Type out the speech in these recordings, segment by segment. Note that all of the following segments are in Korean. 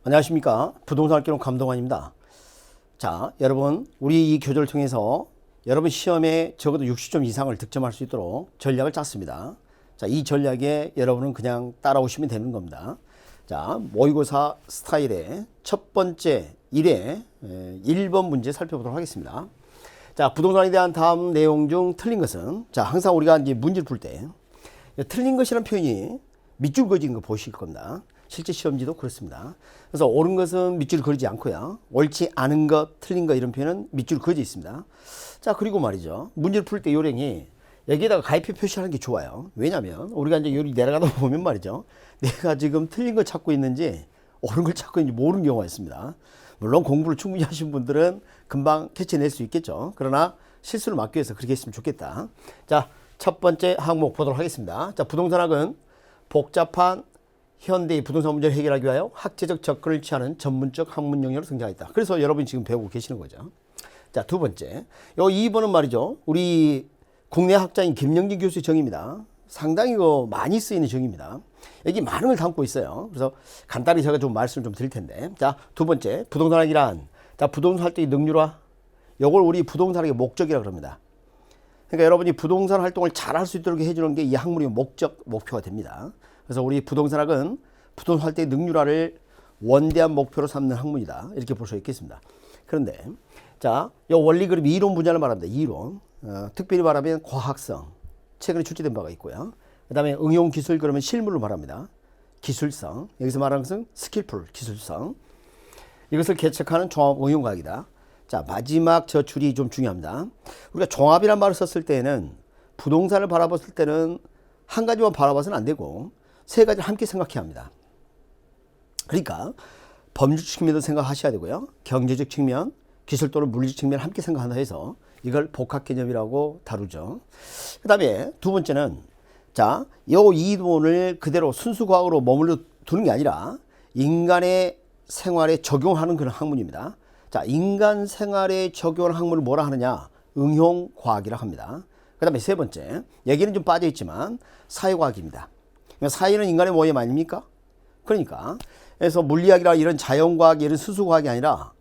안녕하십니까. 부동산 알기론 감독관입니다. 자, 여러분, 우리 이 교재를 통해서 여러분 시험에 적어도 60점 이상을 득점할 수 있도록 전략을 짰습니다. 자, 이 전략에 여러분은 그냥 따라오시면 되는 겁니다. 자, 모의고사 스타일의 첫 번째 1회 1번 문제 살펴보도록 하겠습니다. 자, 부동산에 대한 다음 내용 중 틀린 것은, 자, 항상 우리가 이제 문제를 풀 때 틀린 것이라는 표현이 밑줄 그어진 거 보실 겁니다. 실제 시험지도 그렇습니다. 그래서 옳은 것은 밑줄 그리지 않고요. 옳지 않은 것, 틀린 것 이런 표현은 밑줄 그어져 있습니다. 자, 그리고 말이죠. 문제를 풀 때 요령이 여기에다가 가입표 표시하는 게 좋아요. 왜냐면 우리가 이제 여기 내려가다 보면 말이죠. 내가 지금 틀린 걸 찾고 있는지 옳은 걸 찾고 있는지 모르는 경우가 있습니다. 물론 공부를 충분히 하신 분들은 금방 캐치낼 수 있겠죠. 그러나 실수를 막기 위해서 그렇게 했으면 좋겠다. 자, 첫 번째 항목 보도록 하겠습니다. 자, 부동산학은 복잡한 현대의 부동산 문제를 해결하기 위하여 학제적 접근을 취하는 전문적 학문 영역으로 등장했다. 그래서 여러분이 지금 배우고 계시는 거죠. 자, 두 번째. 요 2번은 말이죠. 우리 국내 학자인 김영진 교수의 정의입니다. 상당히 많이 쓰이는 정의입니다. 여기 많은 걸 담고 있어요. 그래서 간단히 제가 좀 말씀을 좀 드릴 텐데. 자, 두 번째. 부동산학이란, 자, 부동산 활동의 능률화. 요걸 우리 부동산학의 목적이라고 합니다. 그러니까 여러분이 부동산 활동을 잘 할 수 있도록 해주는 게 이 학문의 목표가 됩니다. 그래서 우리 부동산학은 부동산 활동의 능률화를 원대한 목표로 삼는 학문이다. 이렇게 볼 수 있겠습니다. 그런데 자, 이 원리 그룹 이론 분야를 말합니다. 이론. 특별히 말하면 과학성. 최근에 출제된 바가 있고요. 그 다음에 응용 기술 그러면 실물로 말합니다. 기술성. 여기서 말하는 것은 스킬풀, 기술성. 이것을 개척하는 종합 응용과학이다. 자, 마지막 저 줄이 좀 중요합니다. 우리가 종합이라는 말을 썼을 때는 부동산을 바라봤을 때는 한 가지만 바라봐서는 안 되고 세 가지를 함께 생각해야 합니다. 그러니까 법률 측면도 생각하셔야 되고요. 경제적 측면, 기술 또는 물리적 측면을 함께 생각한다 해서 이걸 복합 개념이라고 다루죠. 그 다음에 두 번째는 자, 요 이론을 그대로 순수 과학으로 머물러 두는 게 아니라 인간의 생활에 적용하는 그런 학문입니다. 자, 인간 생활에 적용하는 학문을 뭐라 하느냐? 응용 과학이라 합니다. 그 다음에 세 번째, 여기는 좀 빠져 있지만 사회과학입니다. 사회는 인간의 모임 아닙니까? 그러니까 그래서 물리학이나 이런 자연과학, 이런 수수과학이 아니라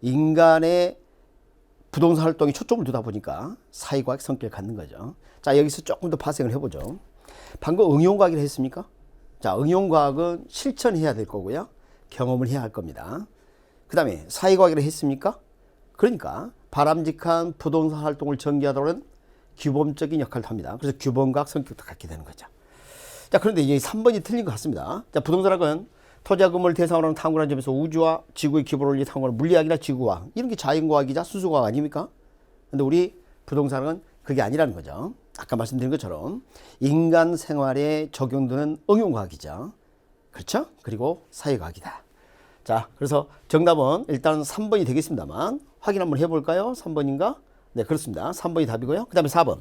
인간의 부동산 활동에 초점을 두다 보니까 사회과학 성격을 갖는 거죠. 자, 여기서 조금 더 파생을 해보죠. 방금 응용과학이라 했습니까? 자, 응용과학은 실천해야 될 거고요. 경험을 해야 할 겁니다. 그 다음에 사회과학이라 했습니까? 그러니까 바람직한 부동산 활동을 전개하도록 규범적인 역할을 합니다. 그래서 규범과학 성격도 갖게 되는 거죠. 자, 그런데 이제 3번이 틀린 것 같습니다. 자, 부동산학은 토지와 건물을 대상으로 하는 탐구라는 점에서 우주와 지구의 기본을 탐구하는 물리학이나 지구과학, 이런 게 자연과학이자 수수과학 아닙니까? 근데 우리 부동산학은 그게 아니라는 거죠. 아까 말씀드린 것처럼 인간 생활에 적용되는 응용과학이죠. 그렇죠? 그리고 사회과학이다. 자, 그래서 정답은 일단 3번이 되겠습니다만 확인 한번 해볼까요? 3번인가? 네, 그렇습니다. 3번이 답이고요. 그 다음에 4번.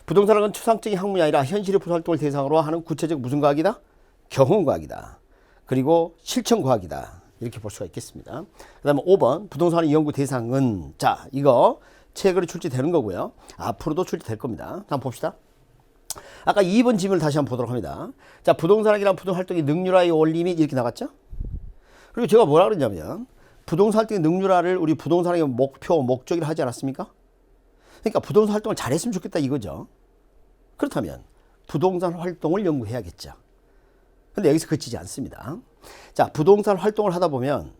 부동산학은 추상적인 학문이 아니라 현실의 부동산 활동을 대상으로 하는 구체적 무슨 과학이다? 경험과학이다. 그리고 실천과학이다. 이렇게 볼 수가 있겠습니다. 그 다음에 5번. 부동산의 연구 대상은, 자, 이거 책으로 출제되는 거고요. 앞으로도 출제될 겁니다. 한번 봅시다. 아까 2번 질문을 다시 한번 보도록 합니다. 자, 부동산학이란 부동산 활동의 능률화의 원리 및 이렇게 나갔죠? 그리고 제가 뭐라 그러냐면 부동산 활동의 능률화를 우리 부동산학의 목표, 목적이라 하지 않았습니까? 그러니까 부동산 활동을 잘했으면 좋겠다 이거죠. 그렇다면 부동산 활동을 연구해야겠죠. 근데 여기서 그치지 않습니다. 자, 부동산 활동을 하다 보면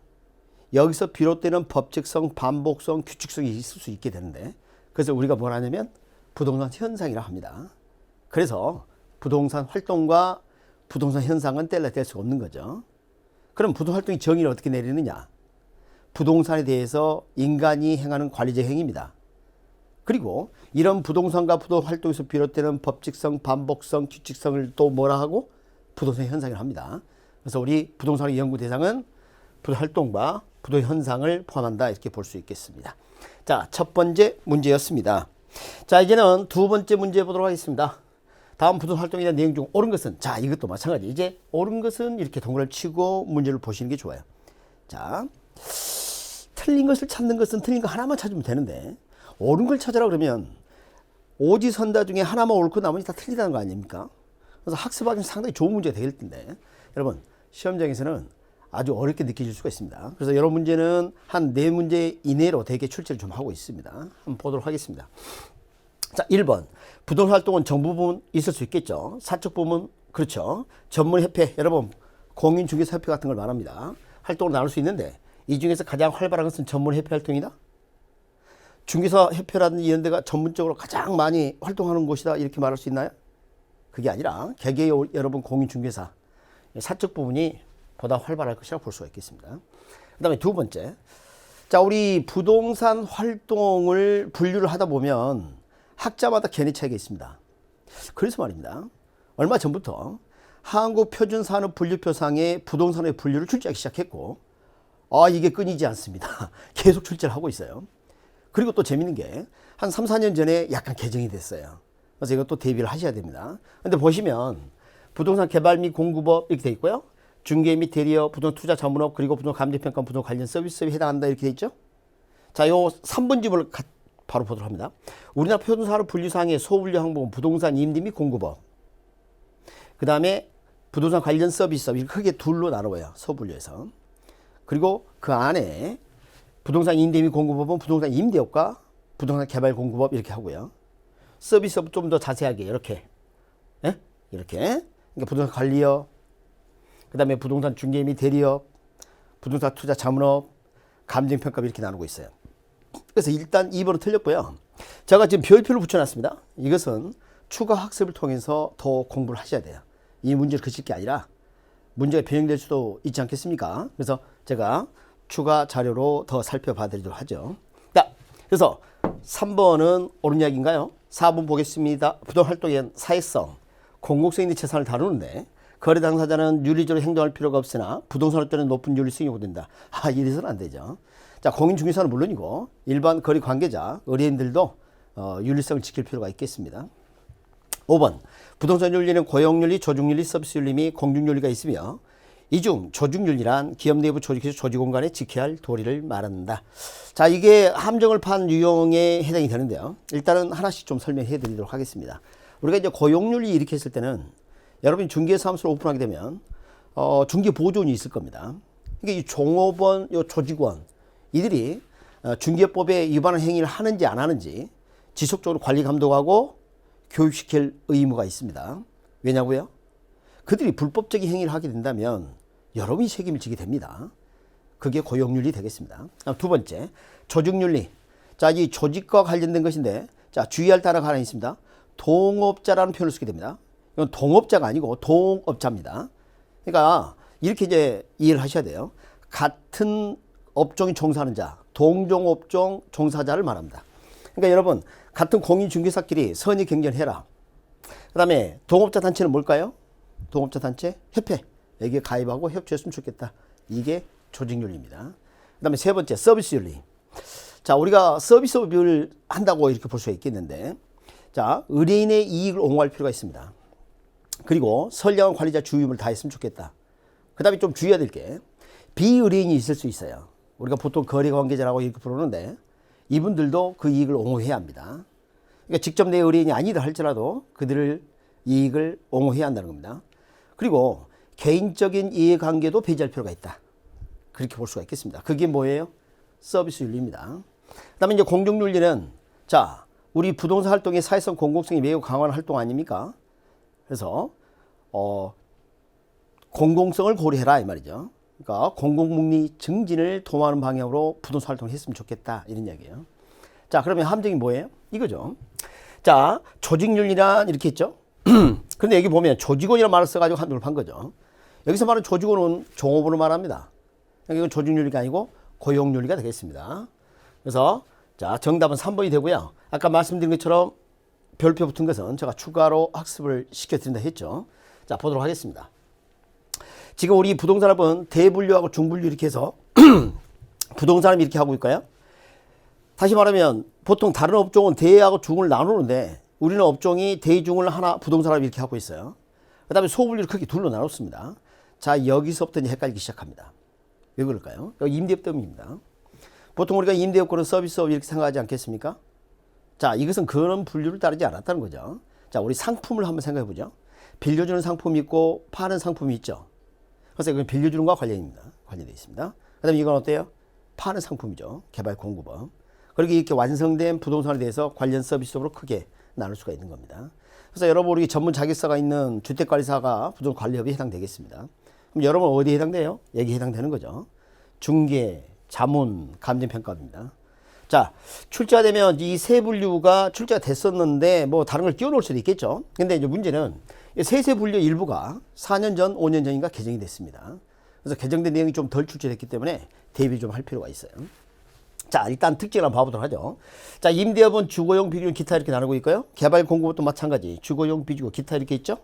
여기서 비롯되는 법칙성, 반복성, 규칙성이 있을 수 있게 되는데 그래서 우리가 뭘 하냐면 부동산 현상이라 합니다. 그래서 부동산 활동과 부동산 현상은 뗄래뗄 수가 없는 거죠. 그럼 부동산 활동의 정의를 어떻게 내리느냐? 부동산에 대해서 인간이 행하는 관리적 행위입니다. 그리고 이런 부동산과 부동산 활동에서 비롯되는 법칙성, 반복성, 규칙성을 또 뭐라 하고? 부동산 현상을 합니다. 그래서 우리 부동산의 연구 대상은 부동산 활동과 부동산 현상을 포함한다 이렇게 볼 수 있겠습니다. 자, 첫 번째 문제였습니다. 자, 이제는 두 번째 문제 보도록 하겠습니다. 다음 부동산 활동에 대한 내용 중 옳은 것은, 자, 이것도 마찬가지. 이제 옳은 것은 이렇게 동그라미 치고 문제를 보시는 게 좋아요. 자, 틀린 것을 찾는 것은 틀린 거 하나만 찾으면 되는데 옳은 걸 찾으라 그러면 오지선다 중에 하나만 옳고 나머지 다 틀리다는 거 아닙니까? 그래서 학습하기는 상당히 좋은 문제가 되길 텐데 여러분 시험장에서는 아주 어렵게 느껴질 수가 있습니다. 그래서 여러 문제는 한 4문제 이내로 대개 출제를 좀 하고 있습니다. 한번 보도록 하겠습니다. 자, 1번. 부동산 활동은 정부 부문 있을 수 있겠죠. 사적 부문, 그렇죠. 전문협회, 여러분, 공인중개사협회 같은 걸 말합니다. 활동을 나눌 수 있는데, 이 중에서 가장 활발한 것은 전문협회 활동이다? 중개사협회라든지 이런 데가 전문적으로 가장 많이 활동하는 곳이다, 이렇게 말할 수 있나요? 그게 아니라, 개개의 여러분 공인중개사, 사적 부분이 보다 활발할 것이라고 볼 수가 있겠습니다. 그 다음에 두 번째. 자, 우리 부동산 활동을 분류를 하다 보면 학자마다 견해 차이가 있습니다. 그래서 말입니다. 얼마 전부터 한국표준산업분류표상에 부동산의 분류를 출제하기 시작했고, 이게 끊이지 않습니다. 계속 출제를 하고 있어요. 그리고 또 재밌는 게 한 3, 4년 전에 약간 개정이 됐어요. 그래서 이것도 대비를 하셔야 됩니다. 근데 보시면 부동산 개발 및 공급업 이렇게 돼 있고요. 중개 및 대리업, 부동산 투자 자문업, 그리고 부동산 감정평가, 부동산 관련 서비스에 해당한다 이렇게 돼 있죠. 자, 요 3번집을 바로 보도록 합니다. 우리나라 표준산업 분류상의 소분류 항목은 부동산 임대 및 공급업. 그 다음에 부동산 관련 서비스업 이렇게 크게 둘로 나눠요. 소분류에서. 그리고 그 안에 부동산 임대 및 공급업은 부동산 임대업과 부동산 개발 공급업 이렇게 하고요. 서비스업 좀 더 자세하게 이렇게. 예? 이렇게. 그러니까 부동산 관리업, 그 다음에 부동산 중개 및 대리업, 부동산 투자 자문업, 감정평가 이렇게 나누고 있어요. 그래서 일단 2번은 틀렸고요. 제가 지금 별표를 붙여놨습니다. 이것은 추가 학습을 통해서 더 공부를 하셔야 돼요. 이 문제를 그칠 게 아니라 문제가 변형될 수도 있지 않겠습니까? 그래서 제가 추가 자료로 더 살펴봐 드리도록 하죠. 자, 그래서 3번은 옳은 이야기인가요? 4번 보겠습니다. 부동산 활동의 사회성, 공공성 있는 재산을 다루는데 거래 당사자는 윤리적으로 행동할 필요가 없으나 부동산 활동에 높은 윤리성이 요구된다. 이래서는 안 되죠. 자, 공인중개사는 물론이고 일반 거래 관계자, 의뢰인들도 윤리성을 지킬 필요가 있겠습니다. 5번. 부동산 윤리는 고용윤리, 조직윤리, 서비스윤리 및 공중윤리가 있으며 이 중 조직윤리란 기업 내부 조직에서 조직공간에 지켜야 할 도리를 말한다. 자, 이게 함정을 판 유형에 해당이 되는데요. 일단은 하나씩 좀 설명해 드리도록 하겠습니다. 우리가 이제 고용윤리 이렇게 했을 때는 여러분이 중개사무소를 오픈하게 되면 중개보조원이 있을 겁니다. 그러니까 이 종업원, 요 조직원 이들이 중개법에 위반한 행위를 하는지 안 하는지 지속적으로 관리 감독하고 교육시킬 의무가 있습니다. 왜냐고요? 그들이 불법적인 행위를 하게 된다면 여러분이 책임을 지게 됩니다. 그게 고용윤리 되겠습니다. 두 번째, 조직윤리. 자, 이 조직과 관련된 것인데, 자, 주의할 단어가 하나 있습니다. 동업자라는 표현을 쓰게 됩니다. 이건 동업자가 아니고 동업자입니다. 그러니까 이렇게 이제 이해를 하셔야 돼요. 같은 업종에 종사하는 자, 동종업종 종사자를 말합니다. 그러니까 여러분, 같은 공인중개사끼리 선의 경쟁을 해라. 그 다음에 동업자 단체는 뭘까요? 동업자 단체 협회. 여기에 가입하고 협조했으면 좋겠다. 이게 조직윤리입니다. 그 다음에 세 번째, 서비스윤리. 자, 우리가 서비스업을 한다고 이렇게 볼 수가 있겠는데, 자, 의뢰인의 이익을 옹호할 필요가 있습니다. 그리고 선량한 관리자 주임을 다했으면 좋겠다. 그 다음에 좀 주의해야 될 게 비의뢰인이 있을 수 있어요. 우리가 보통 거래관계자라고 이렇게 부르는데 이분들도 그 이익을 옹호해야 합니다. 그러니까 직접 내 의뢰인이 아니다 할지라도 그들을 이익을 옹호해야 한다는 겁니다. 그리고 개인적인 이해관계도 배제할 필요가 있다. 그렇게 볼 수가 있겠습니다. 그게 뭐예요? 서비스 윤리입니다. 그 다음에 이제 공정윤리는 자, 우리 부동산 활동의 사회성 공공성이 매우 강한 활동 아닙니까? 그래서 공공성을 고려해라 이 말이죠. 그러니까 공공복리 증진을 도모하는 방향으로 부동산 활동을 했으면 좋겠다 이런 이야기예요. 자, 그러면 함정이 뭐예요? 이거죠. 자, 조직윤리란 이렇게 했죠. 그런데 여기 보면 조직원이라는 말을 써가지고 함정을 판 거죠. 여기서 말하는 조직원은 종업원을 말합니다. 이건 조직윤리가 아니고 고용윤리가 되겠습니다. 그래서 자, 정답은 3번이 되고요. 아까 말씀드린 것처럼 별표 붙은 것은 제가 추가로 학습을 시켜드린다 했죠. 자, 보도록 하겠습니다. 지금 우리 부동산업은 대분류하고 중분류 이렇게 해서 부동산업 이렇게 하고 있까요? 다시 말하면 보통 다른 업종은 대하고 중을 나누는데 우리는 업종이 대, 중을 하나 부동산업 이렇게 하고 있어요. 그 다음에 소분류를 크게 둘로 나눴습니다. 자, 여기서부터 이제 헷갈리기 시작합니다. 왜 그럴까요? 여기 임대업 때문입니다. 보통 우리가 임대업권은 서비스업 이렇게 생각하지 않겠습니까? 자, 이것은 그런 분류를 따르지 않았다는 거죠. 자, 우리 상품을 한번 생각해 보죠. 빌려주는 상품이 있고 파는 상품이 있죠. 그래서 이건 빌려주는 것과 관련입니다. 관련되어 있습니다. 그 다음에 이건 어때요? 파는 상품이죠. 개발 공급업. 그리고 이렇게 완성된 부동산에 대해서 관련 서비스업으로 크게 나눌 수가 있는 겁니다. 그래서 여러분 우리 전문 자격사가 있는 주택관리사가 부동산 관리업에 해당되겠습니다. 그럼 여러분 어디에 해당돼요? 여기에 해당되는 거죠. 중개, 자문, 감정평가입니다. 자, 출제가 되면 이 세 분류가 출제가 됐었는데 뭐 다른 걸 끼워 놓을 수도 있겠죠. 근데 이제 문제는 세세 분류 일부가 4년 전, 5년 전인가 개정이 됐습니다. 그래서 개정된 내용이 좀 덜 출제됐기 때문에 대비 좀 할 필요가 있어요. 자, 일단 특징을 한번 봐보도록 하죠. 자, 임대업은 주거용, 비주거, 기타 이렇게 나누고 있고요. 개발 공급도 마찬가지. 주거용, 비주거, 기타 이렇게 있죠.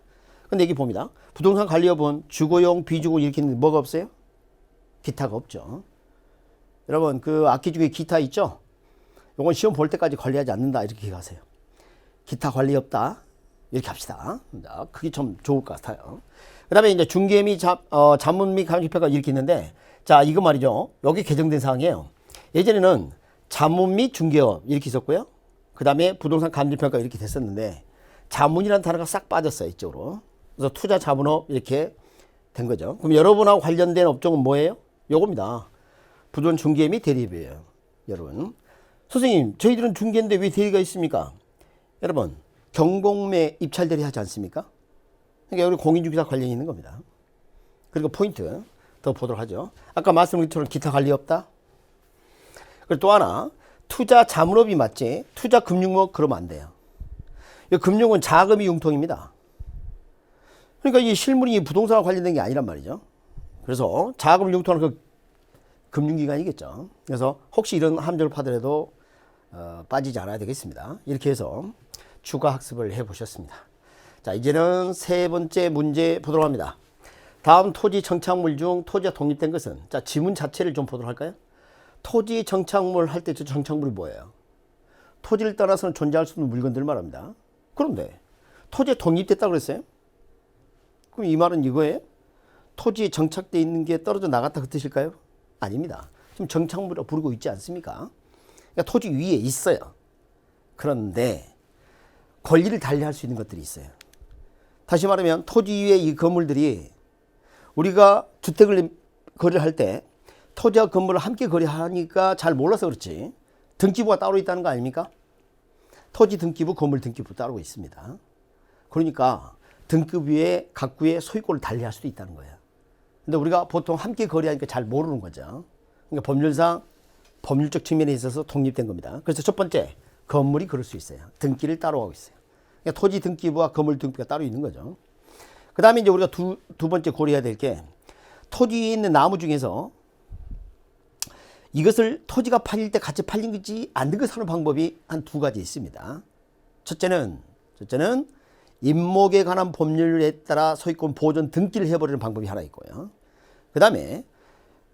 근데 여기 봅니다. 부동산 관리업은 주거용, 비주거 이렇게 있는데 뭐가 없어요? 기타가 없죠. 여러분 그 악기 중에 기타 있죠? 요건 시험 볼 때까지 관리하지 않는다 이렇게 기억하세요. 기타 관리 없다 이렇게 합시다. 자, 그게 좀 좋을 것 같아요. 그 다음에 이제 중개 및 자문 및 감정평가 이렇게 있는데, 자, 이거 말이죠. 여기 개정된 사항이에요. 예전에는 자문 및 중개업 이렇게 있었고요. 그 다음에 부동산 감정평가 이렇게 됐었는데, 자문이라는 단어가 싹 빠졌어요, 이쪽으로. 그래서 투자 자문업 이렇게 된 거죠. 그럼 여러분하고 관련된 업종은 뭐예요? 요겁니다. 부동산 중개 및 대리업이에요. 여러분. 선생님, 저희들은 중개인데 왜 대리가 있습니까? 여러분, 경공매 입찰 대리 하지 않습니까? 그러니까 여기 공인중개사 관련이 있는 겁니다. 그리고 포인트 더 보도록 하죠. 아까 말씀드린 것처럼 기타 관리 없다. 그리고 또 하나, 투자 자문업이 맞지 투자 금융업 그러면 안 돼요. 이 금융은 자금이 융통입니다. 그러니까 이 실물이 부동산과 관련된 게 아니란 말이죠. 그래서 자금을 융통하는 그 금융기관이겠죠. 그래서 혹시 이런 함정을 파더라도 빠지지 않아야 되겠습니다. 이렇게 해서 추가 학습을 해보셨습니다. 자, 이제는 세 번째 문제 보도록 합니다. 다음 토지 정착물 중 토지가 독립된 것은, 자, 지문 자체를 좀 보도록 할까요? 토지 정착물 할 때 저 정착물이 뭐예요? 토지를 떠나서는 존재할 수 없는 물건들 말합니다. 그런데 토지에 독립됐다고 그랬어요? 그럼 이 말은 이거예요? 토지에 정착되어 있는 게 떨어져 나갔다 그 뜻일까요? 아닙니다. 지금 정착물이라고 부르고 있지 않습니까? 그러니까 토지 위에 있어요. 그런데 권리를 달리할 수 있는 것들이 있어요. 다시 말하면 토지 위에 이 건물들이 우리가 주택을 거래를 할 때 토지와 건물을 함께 거래하니까 잘 몰라서 그렇지 등기부가 따로 있다는 거 아닙니까? 토지 등기부, 건물 등기부 따로 있습니다. 그러니까 등기부 위에 각구의 소유권을 달리할 수도 있다는 거예요. 근데 우리가 보통 함께 거래하니까 잘 모르는 거죠. 그러니까 법률상 법률적 측면에 있어서 독립된 겁니다. 그래서 첫 번째, 건물이 그럴 수 있어요. 등기를 따로 하고 있어요. 그러니까 토지 등기부와 건물 등기부가 따로 있는 거죠. 그 다음에 이제 우리가 두 번째 고려해야 될 게 토지에 있는 나무 중에서 이것을 토지가 팔릴 때 같이 팔리지 않는 걸 사는 방법이 한 두 가지 있습니다. 첫째는 임목에 관한 법률에 따라 소유권 보존 등기를 해버리는 방법이 하나 있고요. 그 다음에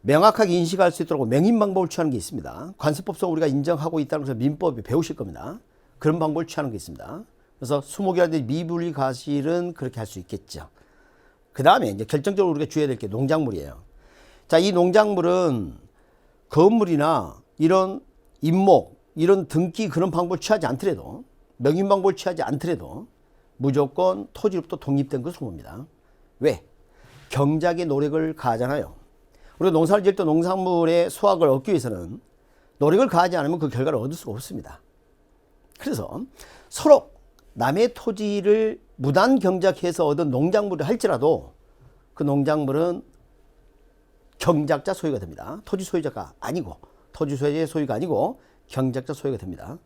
명확하게 인식할 수 있도록 명인 방법을 취하는 게 있습니다. 관세법상 우리가 인정하고 있다는 것을 민법에 배우실 겁니다. 그런 방법을 취하는 게 있습니다. 그래서 수목이라든지 미분리 과실은 그렇게 할 수 있겠죠. 그 다음에 이제 결정적으로 우리가 주의해야 될 게 농작물이에요. 자, 이 농작물은 건물이나 이런 임목, 이런 등기 그런 방법을 취하지 않더라도, 명인 방법을 취하지 않더라도 무조건 토지로부터 독립된 것으로 봅니다. 왜? 경작의 노력을 가하잖아요. 우리가 농사를 지을 때 농산물의 수확을 얻기 위해서는 노력을 가하지 않으면 그 결과를 얻을 수가 없습니다. 그래서 서로 남의 토지를 무단 경작해서 얻은 농작물을 할지라도 그 농작물은 경작자 소유가 됩니다. 토지 소유자가 아니고, 토지 소유자의 소유가 아니고 경작자 소유가 됩니다.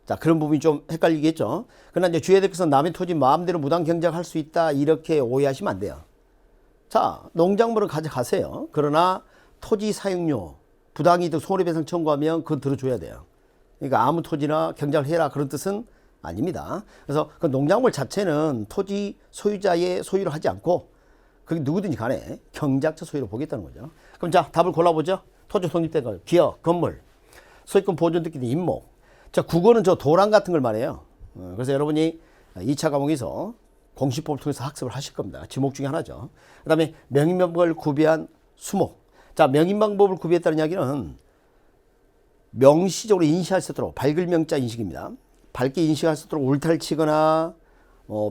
자, 그런 부분이 좀 헷갈리겠죠. 그러나 이제 주의해야 될 것은 남의 토지 마음대로 무단 경작할 수 있다 이렇게 오해하시면 안 돼요. 자, 농작물을 가져가세요. 그러나 토지 사용료, 부당이득 손해배상 청구하면 그건 들어줘야 돼요. 그러니까 아무 토지나 경작을 해라 그런 뜻은 아닙니다. 그래서 그 농작물 자체는 토지 소유자의 소유로 하지 않고 그게 누구든지 간에 경작자 소유로 보겠다는 거죠. 그럼 자, 답을 골라보죠. 토지 독립된 거, 기업, 건물, 소유권 보존 등기 임목. 자, 국어는 저 도랑 같은 걸 말해요. 그래서 여러분이 2차 과목에서 공시법을 통해서 학습을 하실 겁니다. 지목 중에 하나죠. 그 다음에 명인방법을 구비한 수목. 자, 명인방법을 구비했다는 이야기는 명시적으로 인식할 수 있도록 밝을 명자 인식입니다. 밝게 인식할 수 있도록 울타리를 치거나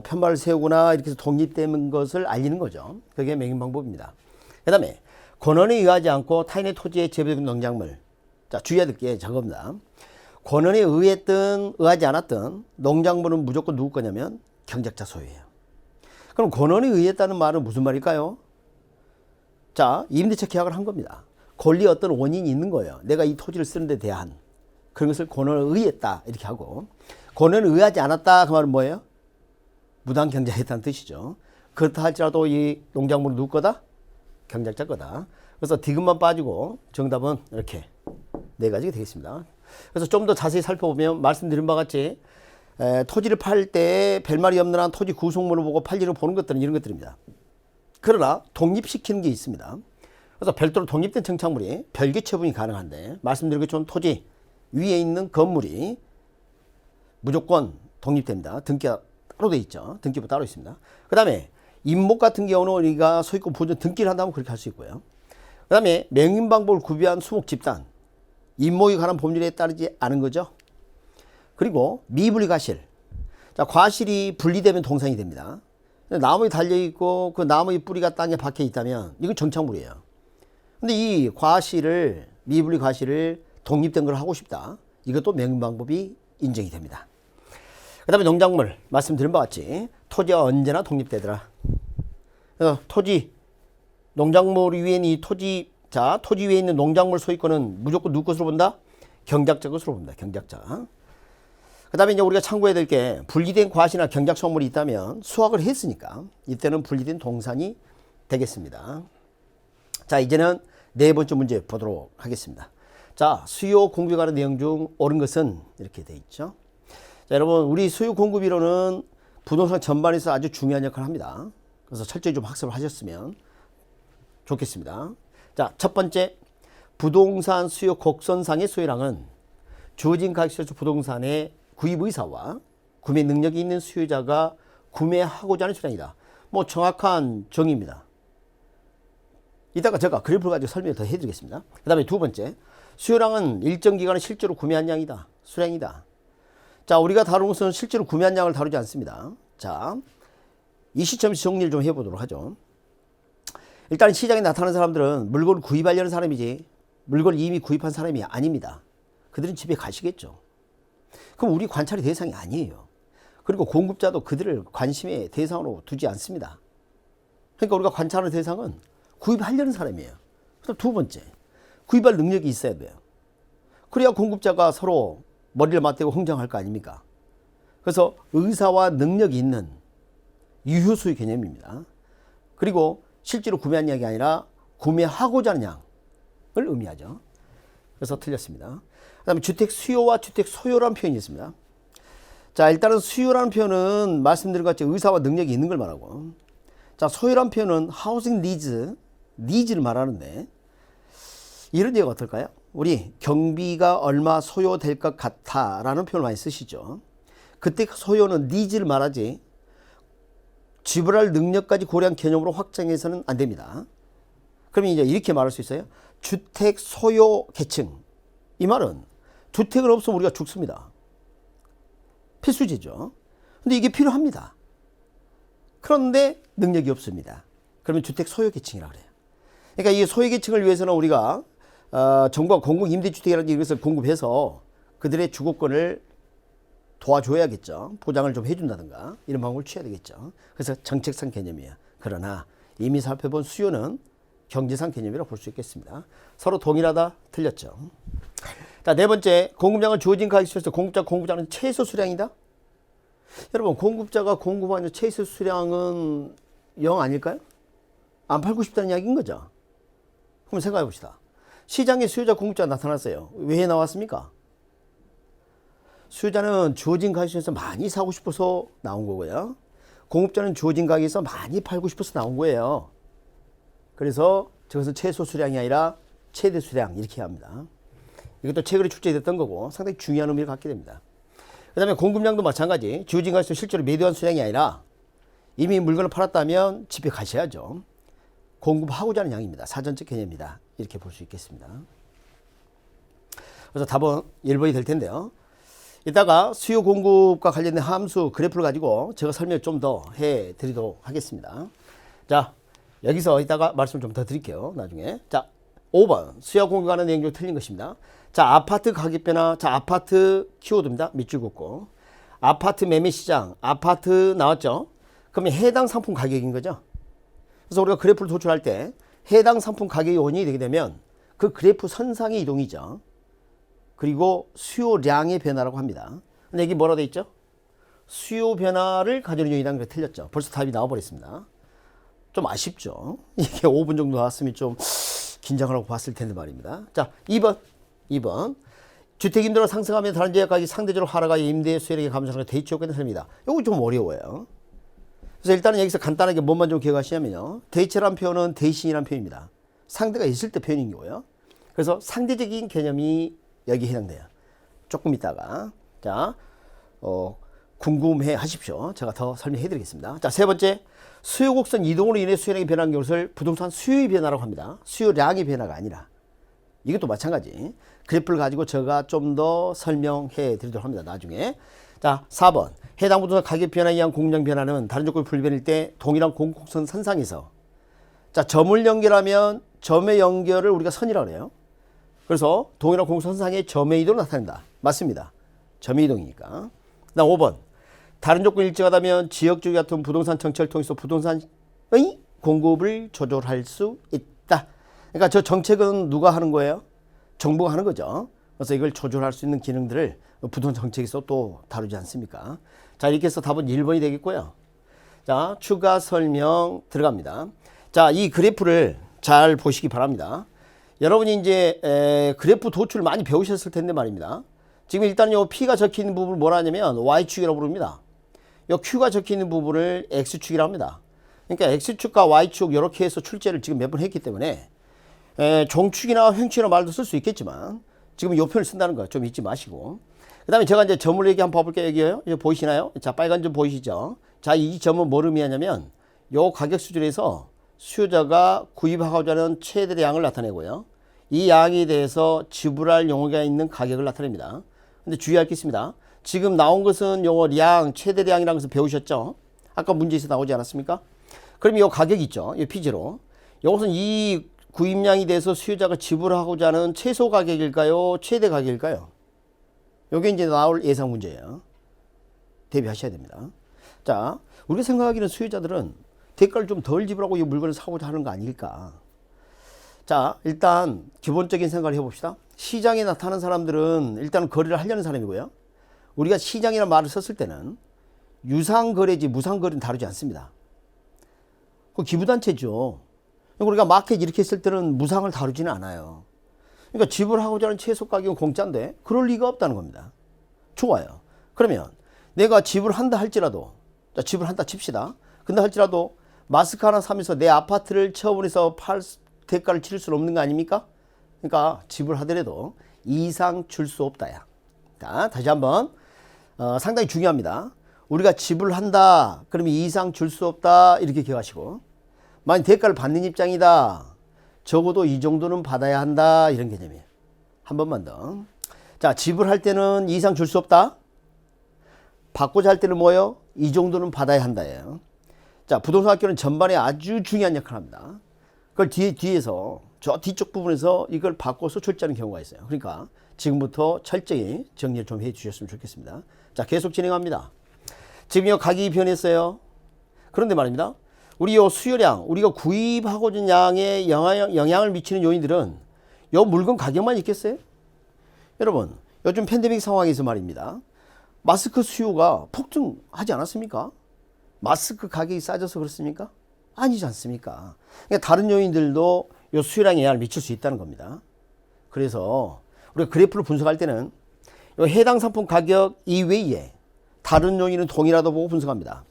편말을 세우거나 이렇게 해서 독립되는 것을 알리는 거죠. 그게 명인방법입니다. 그 다음에 권한에 의하지 않고 타인의 토지에 재배된 농작물. 자, 주의해야 될 게 저겁니다. 권한에 의했든 의하지 않았든 농작물은 무조건 누구 거냐면 경작자 소유예요. 그럼 권한에 의했다는 말은 무슨 말일까요? 자, 임대차 계약을 한 겁니다. 권리에 어떤 원인이 있는 거예요. 내가 이 토지를 쓰는 데 대한 그런 것을 권한에 의했다 이렇게 하고, 권한에 의하지 않았다 그 말은 뭐예요? 무단 경작했다는 뜻이죠. 그렇다 할지라도 이 농작물은 누구 거다? 경작자 거다. 그래서 디귿만 빠지고 정답은 이렇게 네 가지가 되겠습니다. 그래서 좀 더 자세히 살펴보면 말씀드린 바와 같이 토지를 팔 때 벨말이 없는 한 토지 구속물을 보고 팔지를 보는 것들은 이런 것들입니다. 그러나 독립시키는 게 있습니다. 그래서 별도로 독립된 청착물이 별개 처분이 가능한데, 말씀드린 것처럼 토지 위에 있는 건물이 무조건 독립됩니다. 등기가 따로 돼 있죠. 등기부 따로 있습니다. 그 다음에 임목 같은 경우는 우리가 소유권 보존 등기를 한다면 그렇게 할 수 있고요. 그 다음에 명인방법을 구비한 수목 집단, 임목에 관한 법률에 따르지 않은 거죠. 그리고 미분리 과실. 자, 과실이 분리되면 동산이 됩니다. 나무에 달려있고 그 나무의 뿌리가 땅에 박혀 있다면 이건 정착물이에요. 근데 이 과실을, 미분리 과실을 독립된 걸 하고 싶다. 이것도 명인방법이 인정이 됩니다. 그 다음에 농작물, 말씀드린 바와 같이 토지가 언제나 독립되더라. 그래서 토지, 농작물 위에 있는 이 토지, 자, 토지 위에 있는 농작물 소유권은 무조건 누구 것으로 본다? 경작자 것으로 본다. 경작자. 그 다음에 이제 우리가 참고해야 될 게, 분리된 과실이나 경작 소물이 있다면 수확을 했으니까 이때는 분리된 동산이 되겠습니다. 자, 이제는 네 번째 문제 보도록 하겠습니다. 자, 수요 공급에 관한 내용 중 옳은 것은 이렇게 돼 있죠. 자, 여러분, 우리 수요 공급 이론은 부동산 전반에서 아주 중요한 역할을 합니다. 그래서 철저히 좀 학습을 하셨으면 좋겠습니다. 자, 첫 번째, 부동산 수요 곡선상의 수요량은 주어진 가격에서 부동산의 구입 의사와 구매 능력이 있는 수요자가 구매하고자 하는 수량이다. 뭐 정확한 정의입니다. 이따가 제가 그래프를 가지고 설명을 더 해드리겠습니다. 그 다음에 두 번째, 수요량은 일정 기간에 실제로 구매한 양이다. 수량이다. 자, 우리가 다루는 것은 실제로 구매한 양을 다루지 않습니다. 자, 이 시점에서 정리를 좀 해보도록 하죠. 일단 시장에 나타나는 사람들은 물건을 구입하려는 사람이지 물건을 이미 구입한 사람이 아닙니다. 그들은 집에 가시겠죠. 그럼 우리 관찰의 대상이 아니에요. 그리고 공급자도 그들을 관심의 대상으로 두지 않습니다. 그러니까 우리가 관찰하는 대상은 구입하려는 사람이에요. 그다음 두 번째, 구입할 능력이 있어야 돼요. 그래야 공급자가 서로 머리를 맞대고 흥정할 거 아닙니까? 그래서 의사와 능력이 있는 유효수요 개념입니다. 그리고 실제로 구매한 양이 아니라 구매하고자 하는 양을 의미하죠. 그래서 틀렸습니다. 그 다음에 주택 수요와 주택 소요라는 표현이 있습니다. 자, 일단은 수요라는 표현은 말씀드린 것 같이 의사와 능력이 있는 걸 말하고, 자, 소요라는 표현은 하우싱 니즈를 말하는데, 이런 얘기가 어떨까요? 우리 경비가 얼마 소요될 것 같아 라는 표현을 많이 쓰시죠. 그때 소요는 니즈를 말하지 지불할 능력까지 고려한 개념으로 확장해서는 안 됩니다. 그러면 이제 이렇게 말할 수 있어요. 주택 소요 계층. 이 말은 주택은 없으면 우리가 죽습니다. 필수지죠. 근데 이게 필요합니다. 그런데 능력이 없습니다. 그러면 주택 소요 계층이라고 그래요. 그러니까 이 소요 계층을 위해서는 우리가 정부가 공공 임대주택이라는 이것을 공급해서 그들의 주거권을 도와줘야겠죠. 보장을 좀 해준다든가 이런 방법을 취해야 되겠죠. 그래서 정책상 개념이에요. 그러나 이미 살펴본 수요는 경제상 개념이라고 볼 수 있겠습니다. 서로 동일하다? 틀렸죠. 자, 네 번째, 공급량은 주어진 가격 수에서 공급자는 최소 수량이다? 여러분, 공급자가 공급하는 최소 수량은 0 아닐까요? 안 팔고 싶다는 이야기인 거죠. 한번 생각해 봅시다. 시장에 수요자 공급자가 나타났어요. 왜 나왔습니까? 수요자는 주어진 가격에서 많이 사고 싶어서 나온 거고요. 공급자는 주어진 가격에서 많이 팔고 싶어서 나온 거예요. 그래서 저것은 최소 수량이 아니라 최대 수량 이렇게 합니다. 이것도 최근에 출제됐던 거고 상당히 중요한 의미를 갖게 됩니다. 그 다음에 공급량도 마찬가지. 주어진 가격에서 실제로 매도한 수량이 아니라 이미 물건을 팔았다면 집에 가셔야죠. 공급하고자 하는 양입니다. 사전적 개념입니다. 이렇게 볼 수 있겠습니다. 그래서 답은 1번이 될 텐데요. 이따가 수요 공급과 관련된 함수 그래프를 가지고 제가 설명을 좀 더 해드리도록 하겠습니다. 자, 여기서 이따가 말씀 좀 더 드릴게요. 나중에. 자, 5번. 수요 공급하는 내용 중 틀린 것입니다. 자, 아파트 가격 변화. 자, 아파트 키워드입니다. 밑줄 긋고. 아파트 매매 시장. 아파트 나왔죠? 그러면 해당 상품 가격인 거죠. 그래서 우리가 그래프를 도출할 때 해당 상품 가격이 원인이 되게 되면 그 그래프 선상의 이동이죠. 그리고 수요량의 변화라고 합니다. 근데 여기 뭐라 돼 있죠? 수요 변화를 가져오는 요인이라는 게 틀렸죠. 벌써 답이 나와버렸습니다. 좀 아쉽죠. 이게 5분 정도 나왔으면 좀 긴장을 하고 봤을 텐데 말입니다. 자, 2번. 주택임대로 상승하면 다른 지역 가격이 상대적으로 하락하여 임대 수요량이 감소하는 대치 효과가 됩니다. 이거 좀 어려워요. 그래서 일단은 여기서 간단하게 뭐만 좀 기억하시냐면요. 대체란 표현은 대신이란 표현입니다. 상대가 있을 때 표현인 거고요. 그래서 상대적인 개념이 여기 해당돼요. 조금 있다가. 자, 궁금해 하십시오. 제가 더 설명해 드리겠습니다. 자, 세 번째. 수요 곡선 이동으로 인해 수요량이 변하는 것을 부동산 수요의 변화라고 합니다. 수요량의 변화가 아니라. 이것도 마찬가지. 그래프를 가지고 제가 좀 더 설명해 드리도록 합니다. 나중에. 자, 4번. 해당 부동산 가격 변화에 의한 공정 변화는 다른 조건이 불변일 때 동일한 공곡선 선상에서 자, 점을 연결하면 점의 연결을 우리가 선이라고 해요. 그래서 동일한 공곡선 선상에 점의 이동을 나타낸다. 맞습니다. 점의 이동이니까. 그다음 5번. 다른 조건이 일정하다면 지역주의 같은 부동산 정책을 통해서 부동산의 공급을 조절할 수 있다. 그러니까 저 정책은 누가 하는 거예요? 정부가 하는 거죠. 그래서 이걸 조절할 수 있는 기능들을 부동산 정책에서 또 다루지 않습니까? 자, 이렇게 해서 답은 1번이 되겠고요. 자, 추가 설명 들어갑니다. 자, 이 그래프를 잘 보시기 바랍니다. 여러분이 이제 그래프 도출 많이 배우셨을 텐데 말입니다. 지금 일단 요 P가 적혀 있는 부분을 뭐라 하냐면 Y축이라고 부릅니다. 요 Q가 적혀 있는 부분을 X축이라고 합니다. 그러니까 X축과 Y축 이렇게 해서 출제를 지금 몇 번 했기 때문에 종축이나 횡축이나 말도 쓸 수 있겠지만 지금 요 표현을 쓴다는 거 좀 잊지 마시고. 그 다음에 제가 이제 점을 얘기 한번 봐볼게요. 여기요. 이제 보이시나요? 자, 빨간 점 보이시죠? 자, 이 점은 뭘 의미하냐면 요 가격 수준에서 수요자가 구입하고자 하는 최대량을 나타내고요. 이 양에 대해서 지불할 용어가 있는 가격을 나타냅니다. 근데 주의할 게 있습니다. 지금 나온 것은 요거 량, 최대량이라는 것을 배우셨죠? 아까 문제에서 나오지 않았습니까? 그럼 요 가격이 있죠. 이 P제로. 요것은 이 구입량에 대해서 수요자가 지불하고자 하는 최소 가격일까요? 최대 가격일까요? 요게 이제 나올 예상 문제예요. 대비하셔야 됩니다. 자, 우리가 생각하기는 수요자들은 대가를 좀 덜 지불하고 이 물건을 사고자 하는 거 아닐까. 자, 일단 기본적인 생각을 해봅시다. 시장에 나타나는 사람들은 일단 거래를 하려는 사람이고요. 우리가 시장이라는 말을 썼을 때는 유상거래지 무상거래는 다루지 않습니다. 그 기부단체죠. 우리가 마켓 이렇게 했을 때는 무상을 다루지는 않아요. 그러니까 지불하고자 하는 최소 가격은 공짜인데 그럴 리가 없다는 겁니다. 좋아요. 그러면 내가 지불한다 할지라도, 자, 지불한다 칩시다. 근데 할지라도 마스크 하나 사면서 내 아파트를 처분해서 팔 대가를 치를 수는 없는 거 아닙니까? 그러니까 지불하더라도 이상 줄 수 없다야. 자, 다시 한번 상당히 중요합니다. 우리가 지불한다 그러면 이상 줄 수 없다 이렇게 기억하시고, 만약 대가를 받는 입장이다 적어도 이 정도는 받아야 한다 이런 개념이에요. 한 번만 더. 자, 지불할 때는 이상 줄 수 없다. 받고자 할 때는 뭐예요? 이 정도는 받아야 한다예요. 자, 부동산 학교는 전반에 아주 중요한 역할을 합니다. 그걸 뒤에서 저 뒤쪽 부분에서 이걸 바꿔서 출제하는 경우가 있어요. 그러니까 지금부터 철저히 정리를 좀 해 주셨으면 좋겠습니다. 자, 계속 진행합니다. 지금 요 가격이 변했어요. 그런데 말입니다. 우리 요 수요량, 우리가 구입하고자 하는 양에 영향을 미치는 요인들은 요 물건 가격만 있겠어요? 여러분, 요즘 팬데믹 상황에서 말입니다. 마스크 수요가 폭증하지 않았습니까? 마스크 가격이 싸져서 그렇습니까? 아니지 않습니까? 그러니까 다른 요인들도 요 수요량에 영향을 미칠 수 있다는 겁니다. 그래서 우리가 그래프를 분석할 때는 요 해당 상품 가격 이외에 다른 요인은 동일하다고 보고 분석합니다.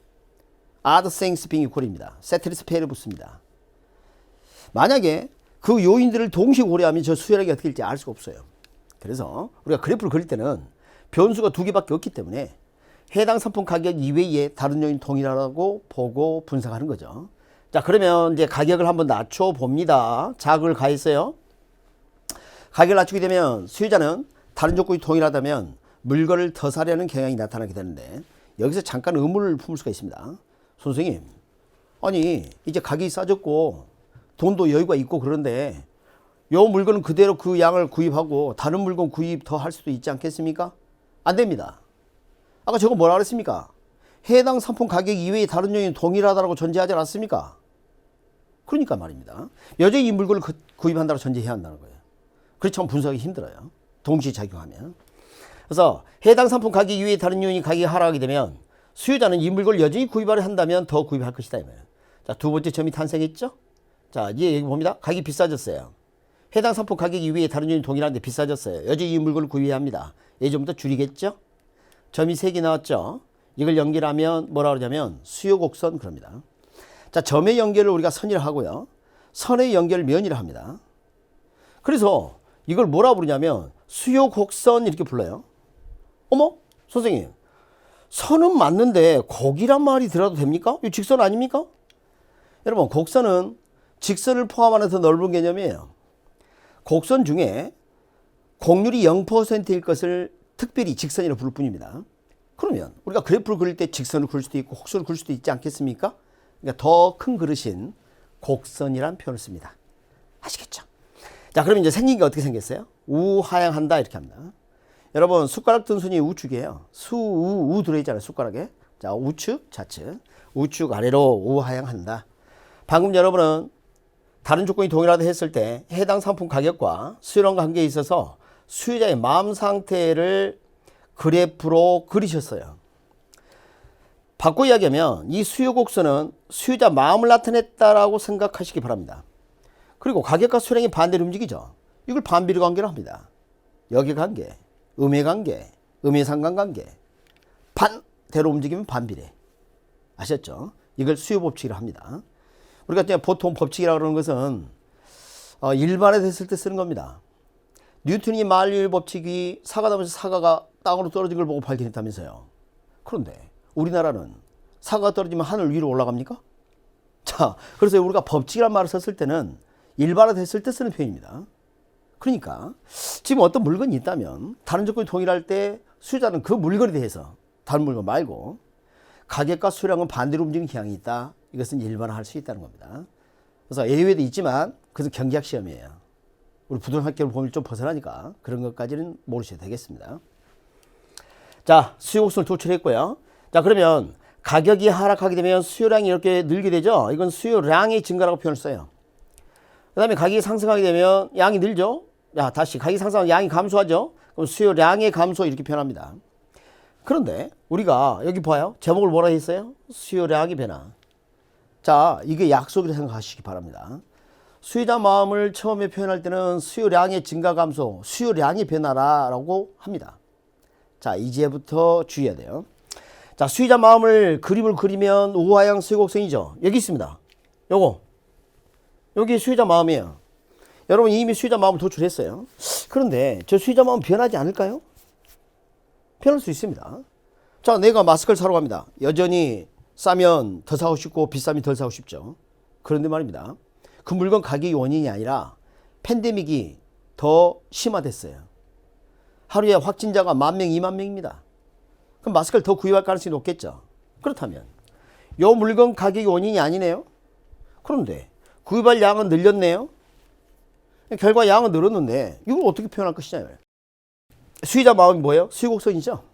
Other things being equal입니다. 세트리스 페이를 붙습니다. 만약에 그 요인들을 동시에 고려하면 저 수요량이 어떻게 될지 알 수가 없어요. 그래서 우리가 그래프를 그릴 때는 변수가 두 개밖에 없기 때문에 해당 상품 가격 이외에 다른 요인 동일하다고 보고 분석하는 거죠. 자, 그러면 이제 가격을 한번 낮춰 봅니다. 자극을 가했어요. 가격을 낮추게 되면 수요자는 다른 조건이 동일하다면 물건을 더 사려는 경향이 나타나게 되는데, 여기서 잠깐 의문을 품을 수가 있습니다. 선생님, 아니 이제 가격이 싸졌고 돈도 여유가 있고 그런데 요 물건은 그대로 그 양을 구입하고 다른 물건 구입 더 할 수도 있지 않겠습니까? 안 됩니다. 아까 저거 뭐라 그랬습니까? 해당 상품 가격 이외의 다른 요인은 동일하다고 전제하지 않았습니까? 그러니까 말입니다. 여전히 이 물건을 구입한다고 전제해야 한다는 거예요. 그렇지만 분석하기 힘들어요. 동시에 작용하면. 그래서 해당 상품 가격 이외의 다른 요인이 가격이 하락하게 되면 수요자는 이 물건을 여전히 구입하려 한다면 더 구입할 것이다. 이 말이에요. 자, 두 번째 점이 탄생했죠? 자, 이제 여기 봅니다. 가격이 비싸졌어요. 해당 상품 가격 이외에 다른 요인이 동일한데 비싸졌어요. 여전히 이 물건을 구입해야 합니다. 예전부터 줄이겠죠? 점이 3개 나왔죠? 이걸 연결하면 뭐라 그러냐면 수요 곡선 그럽니다. 자, 점의 연결을 우리가 선이라 하고요. 선의 연결을 면이라 합니다. 그래서 이걸 뭐라 부르냐면 수요 곡선 이렇게 불러요. 어머? 선생님. 선은 맞는데 곡이란 말이 들어도 됩니까? 이 직선 아닙니까? 여러분, 곡선은 직선을 포함하는 더 넓은 개념이에요. 곡선 중에 곡률이 0%일 것을 특별히 직선이라고 부를 뿐입니다. 그러면 우리가 그래프를 그릴 때 직선을 그릴 수도 있고 곡선을 그릴 수도 있지 않겠습니까? 그러니까 더 큰 그릇인 곡선이란 표현을 씁니다. 아시겠죠? 자, 그럼 이제 생긴 게 어떻게 생겼어요? 우하향한다 이렇게 합니다. 여러분, 숟가락 든 손이 우측이에요. 우 들어있잖아요, 숟가락에. 자, 우측, 좌측. 우측 아래로 우하향한다. 방금 여러분은 다른 조건이 동일하다 했을 때 해당 상품 가격과 수요량과 관계에 있어서 수요자의 마음 상태를 그래프로 그리셨어요. 바꿔 이야기하면 이 수요 곡선은 수요자 마음을 나타냈다라고 생각하시기 바랍니다. 그리고 가격과 수요량이 반대로 움직이죠. 이걸 반비례 관계로 합니다. 역의 관계, 음의 관계, 음의 상관관계. 반대로 움직이면 반비례. 아셨죠? 이걸 수요 법칙이라고 합니다. 우리가 보통 법칙이라고 그러는 것은 일반화됐을 때 쓰는 겁니다. 뉴턴이 만유일 법칙이 사과나무에서 사과가 땅으로 떨어진 걸 보고 발견했다면서요. 그런데 우리나라는 사과가 떨어지면 하늘 위로 올라갑니까? 자, 그래서 우리가 법칙이라는 말을 썼을 때는 일반화됐을 때 쓰는 표현입니다. 그러니까 지금 어떤 물건이 있다면 다른 조건이 동일할 때 수요자는 그 물건에 대해서 다른 물건 말고 가격과 수량은 반대로 움직이는 경향이 있다. 이것은 일반화할 수 있다는 겁니다. 그래서 예외도 있지만 그것은 경기학 시험이에요. 우리 부동학교를 보면 좀 벗어나니까 그런 것까지는 모르셔도 되겠습니다. 자, 수요 곡선을 도출했고요. 자, 그러면 가격이 하락하게 되면 수요량이 이렇게 늘게 되죠. 이건 수요량의 증가라고 표현을 써요. 그 다음에 가격이 상승하게 되면 양이 늘죠. 야, 다시 가격이 상승하면 양이 감소하죠. 그럼 수요량의 감소 이렇게 표현합니다. 그런데 우리가 여기 봐요. 제목을 뭐라 했어요? 수요량의 변화. 자, 이게 약속이라고 생각하시기 바랍니다. 수요자 마음을 처음에 표현할 때는 수요량의 증가 감소, 수요량의 변화라고 합니다. 자, 이제부터 주의해야 돼요. 자, 수요자 마음을 그림을 그리면 우하향 수요 곡선이죠. 여기 있습니다. 요거. 여기 수요자 마음이에요. 여러분 이미 수요자 마음을 도출했어요. 그런데 저 수요자 마음 변하지 않을까요? 변할 수 있습니다. 자, 내가 마스크를 사러 갑니다. 여전히 싸면 더 사고 싶고 비싸면 덜 사고 싶죠. 그런데 말입니다. 그 물건 가격이 원인이 아니라 팬데믹이 더 심화됐어요. 하루에 확진자가 10,000명, 20,000명입니다. 그럼 마스크를 더 구입할 가능성이 높겠죠. 그렇다면 이 물건 가격이 원인이 아니네요. 그런데 구입할 양은 늘렸네요. 결과 양은 늘었는데 이걸 어떻게 표현할 것이냐. 수요자 마음이 뭐예요? 수요곡선이죠.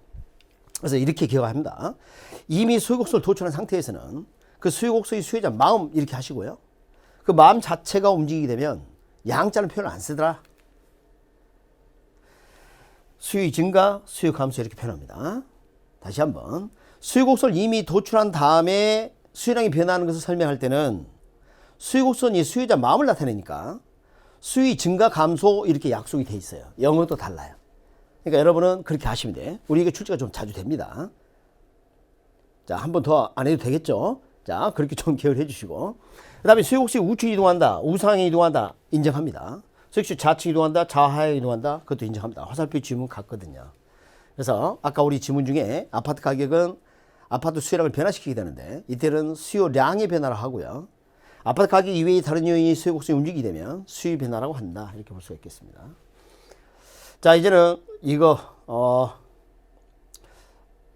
그래서 이렇게 기억합니다. 이미 수요곡선을 도출한 상태에서는 그 수요곡선이 수요자 마음 이렇게 하시고요. 그 마음 자체가 움직이게 되면 양자는 표현을 안 쓰더라. 수요 증가, 수요 감소 이렇게 표현합니다. 다시 한번 수요곡선을 이미 도출한 다음에 수요량이 변하는 것을 설명할 때는 수요곡선이 수요자 마음을 나타내니까 수요 증가 감소 이렇게 약속이 돼 있어요. 영어도 달라요. 그러니까 여러분은 그렇게 하시면 돼. 우리 이게 출제가 좀 자주 됩니다. 자, 한 번 더 안 해도 되겠죠? 자, 그렇게 좀 기억을 해주시고. 그 다음에 수요곡선이 우측 이동한다, 우상향 이동한다, 인정합니다. 수요곡선이 좌측 이동한다, 좌하향 이동한다, 그것도 인정합니다. 화살표 지문 같거든요. 그래서 아까 우리 지문 중에 아파트 가격은 아파트 수요량을 변화시키게 되는데 이때는 수요량의 변화를 하고요. 아파트 가격 이외의 다른 요인이 수요곡선이 움직이게 되면 수요 변화라고 한다. 이렇게 볼 수가 있겠습니다. 자, 이제는 이거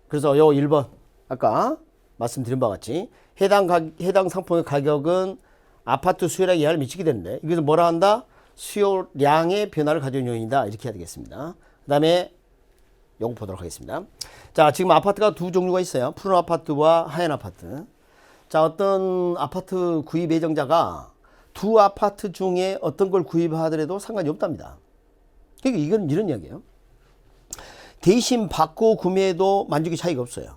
그래서 요 1번 아까 말씀드린 바와 같이 해당 상품의 가격은 아파트 수요량에 영향을 미치게 되는데 이것은 뭐라 한다? 수요량의 변화를 가져온 요인이다. 이렇게 해야 되겠습니다. 그 다음에 요거 보도록 하겠습니다. 자, 지금 아파트가 두 종류가 있어요. 푸른 아파트와 하얀 아파트. 자, 어떤 아파트 구입 예정자가 두 아파트 중에 어떤 걸 구입하더라도 상관이 없답니다. 그러니까 이건 이런 이야기예요. 대신 받고 구매해도 만족의 차이가 없어요.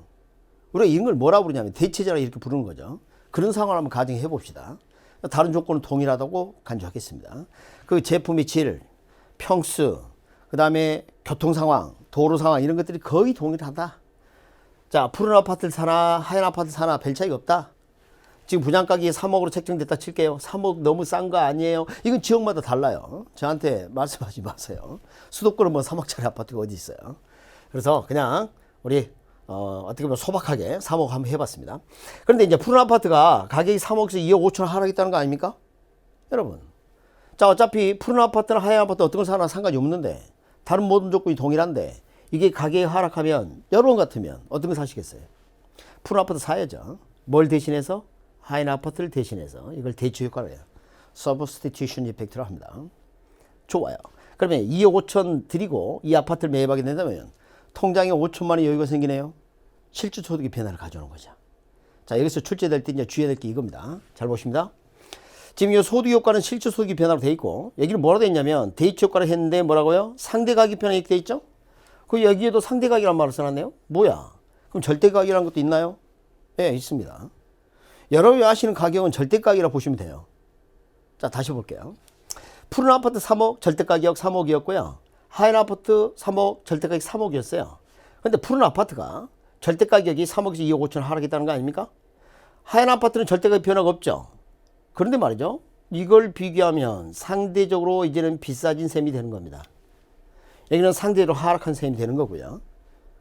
우리가 이런 걸 뭐라고 부르냐면 대체자라 이렇게 부르는 거죠. 그런 상황을 한번 가정해 봅시다. 다른 조건은 동일하다고 간주하겠습니다. 그 제품의 질, 평수, 그 다음에 교통 상황, 도로 상황 이런 것들이 거의 동일하다. 자, 푸른 아파트를 사나 하얀 아파트 사나 별 차이가 없다. 지금 분양가격이 3억으로 책정됐다 칠게요. 3억 너무 싼 거 아니에요? 이건 지역마다 달라요. 저한테 말씀하지 마세요. 수도권은 뭐 3억짜리 아파트가 어디 있어요. 그래서 그냥 우리 어떻게 보면 소박하게 3억 한번 해봤습니다. 그런데 이제 푸른 아파트가 가격이 3억에서 2억 5천 하락했다는 거 아닙니까? 여러분. 자, 어차피 푸른 아파트나 하얀 아파트 어떤 걸 사나 상관이 없는데 다른 모든 조건이 동일한데 이게 가격이 하락하면 여러분 같으면 어떤 걸 사시겠어요? 푸른 아파트 사야죠. 뭘 대신해서? 하얀 아파트를 대신해서 이걸 대체 효과를 해요. Substitution Effect로 합니다. 좋아요. 그러면 2억 5천 드리고 이 아파트를 매입하게 된다면 통장에 5천만 원 여유가 생기네요. 실질 소득의 변화를 가져오는 거죠. 자, 여기서 출제될 때 이제 주의해야 될 게 이겁니다. 잘 보십니다. 지금 이 소득 효과는 실질 소득의 변화로 돼 있고 여기는 뭐라고 돼 있냐면 대치 효과를 했는데 뭐라고요? 상대 가격 변화 이렇게 돼 있죠? 그 여기에도 상대 가격이라는 말을 써놨네요. 뭐야? 그럼 절대 가격이라는 것도 있나요? 네, 있습니다. 여러분이 아시는 가격은 절대 가격이라고 보시면 돼요. 자, 다시 볼게요. 푸른 아파트 3억, 절대 가격 3억이었고요. 하얀 아파트 3억, 절대 가격 3억이었어요. 근데 푸른 아파트가 절대 가격이 3억에서 2억 5천 하락했다는 거 아닙니까? 하얀 아파트는 절대 가격 변화가 없죠. 그런데 말이죠. 이걸 비교하면 상대적으로 이제는 비싸진 셈이 되는 겁니다. 여기는 상대적으로 하락한 셈이 되는 거고요.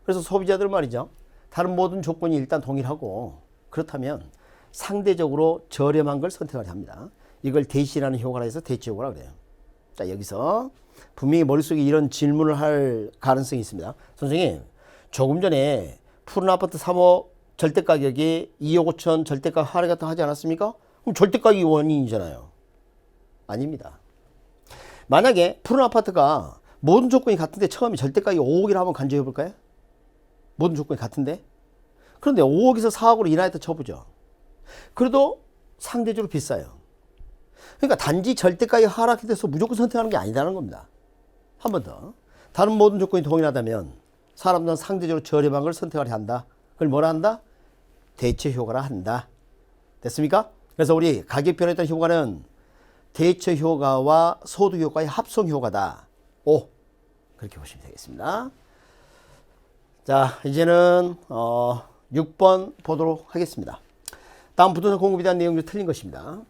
그래서 소비자들 말이죠. 다른 모든 조건이 일단 동일하고 그렇다면 상대적으로 저렴한 걸 선택을 합니다. 이걸 대시라는 효과라 해서 대치 효과라 그래요. 자, 여기서 분명히 머릿속에 이런 질문을 할 가능성이 있습니다. 선생님, 조금 전에 푸른 아파트 3억 절대 가격이 2억 5천 절대가 하락했다 하지 않았습니까? 그럼 절대 가격이 원인이잖아요. 아닙니다. 만약에 푸른 아파트가 모든 조건이 같은데 처음에 절대 가격이 5억이라 한번 간주해 볼까요? 모든 조건이 같은데? 그런데 5억에서 4억으로 인하했다 쳐보죠. 그래도 상대적으로 비싸요. 그러니까 단지 절대가격이 하락이 돼서 무조건 선택하는 게 아니라는 겁니다. 한 번 더. 다른 모든 조건이 동일하다면 사람들은 상대적으로 저렴한 걸 선택을 한다. 그걸 뭐라 한다? 대체 효과라 한다. 됐습니까? 그래서 우리 가격 변화에 따른 효과는 대체 효과와 소득 효과의 합성 효과다. 오, 그렇게 보시면 되겠습니다. 자, 이제는 6번 보도록 하겠습니다. 다음 부동산 공급에 대한 내용이 틀린 것입니다.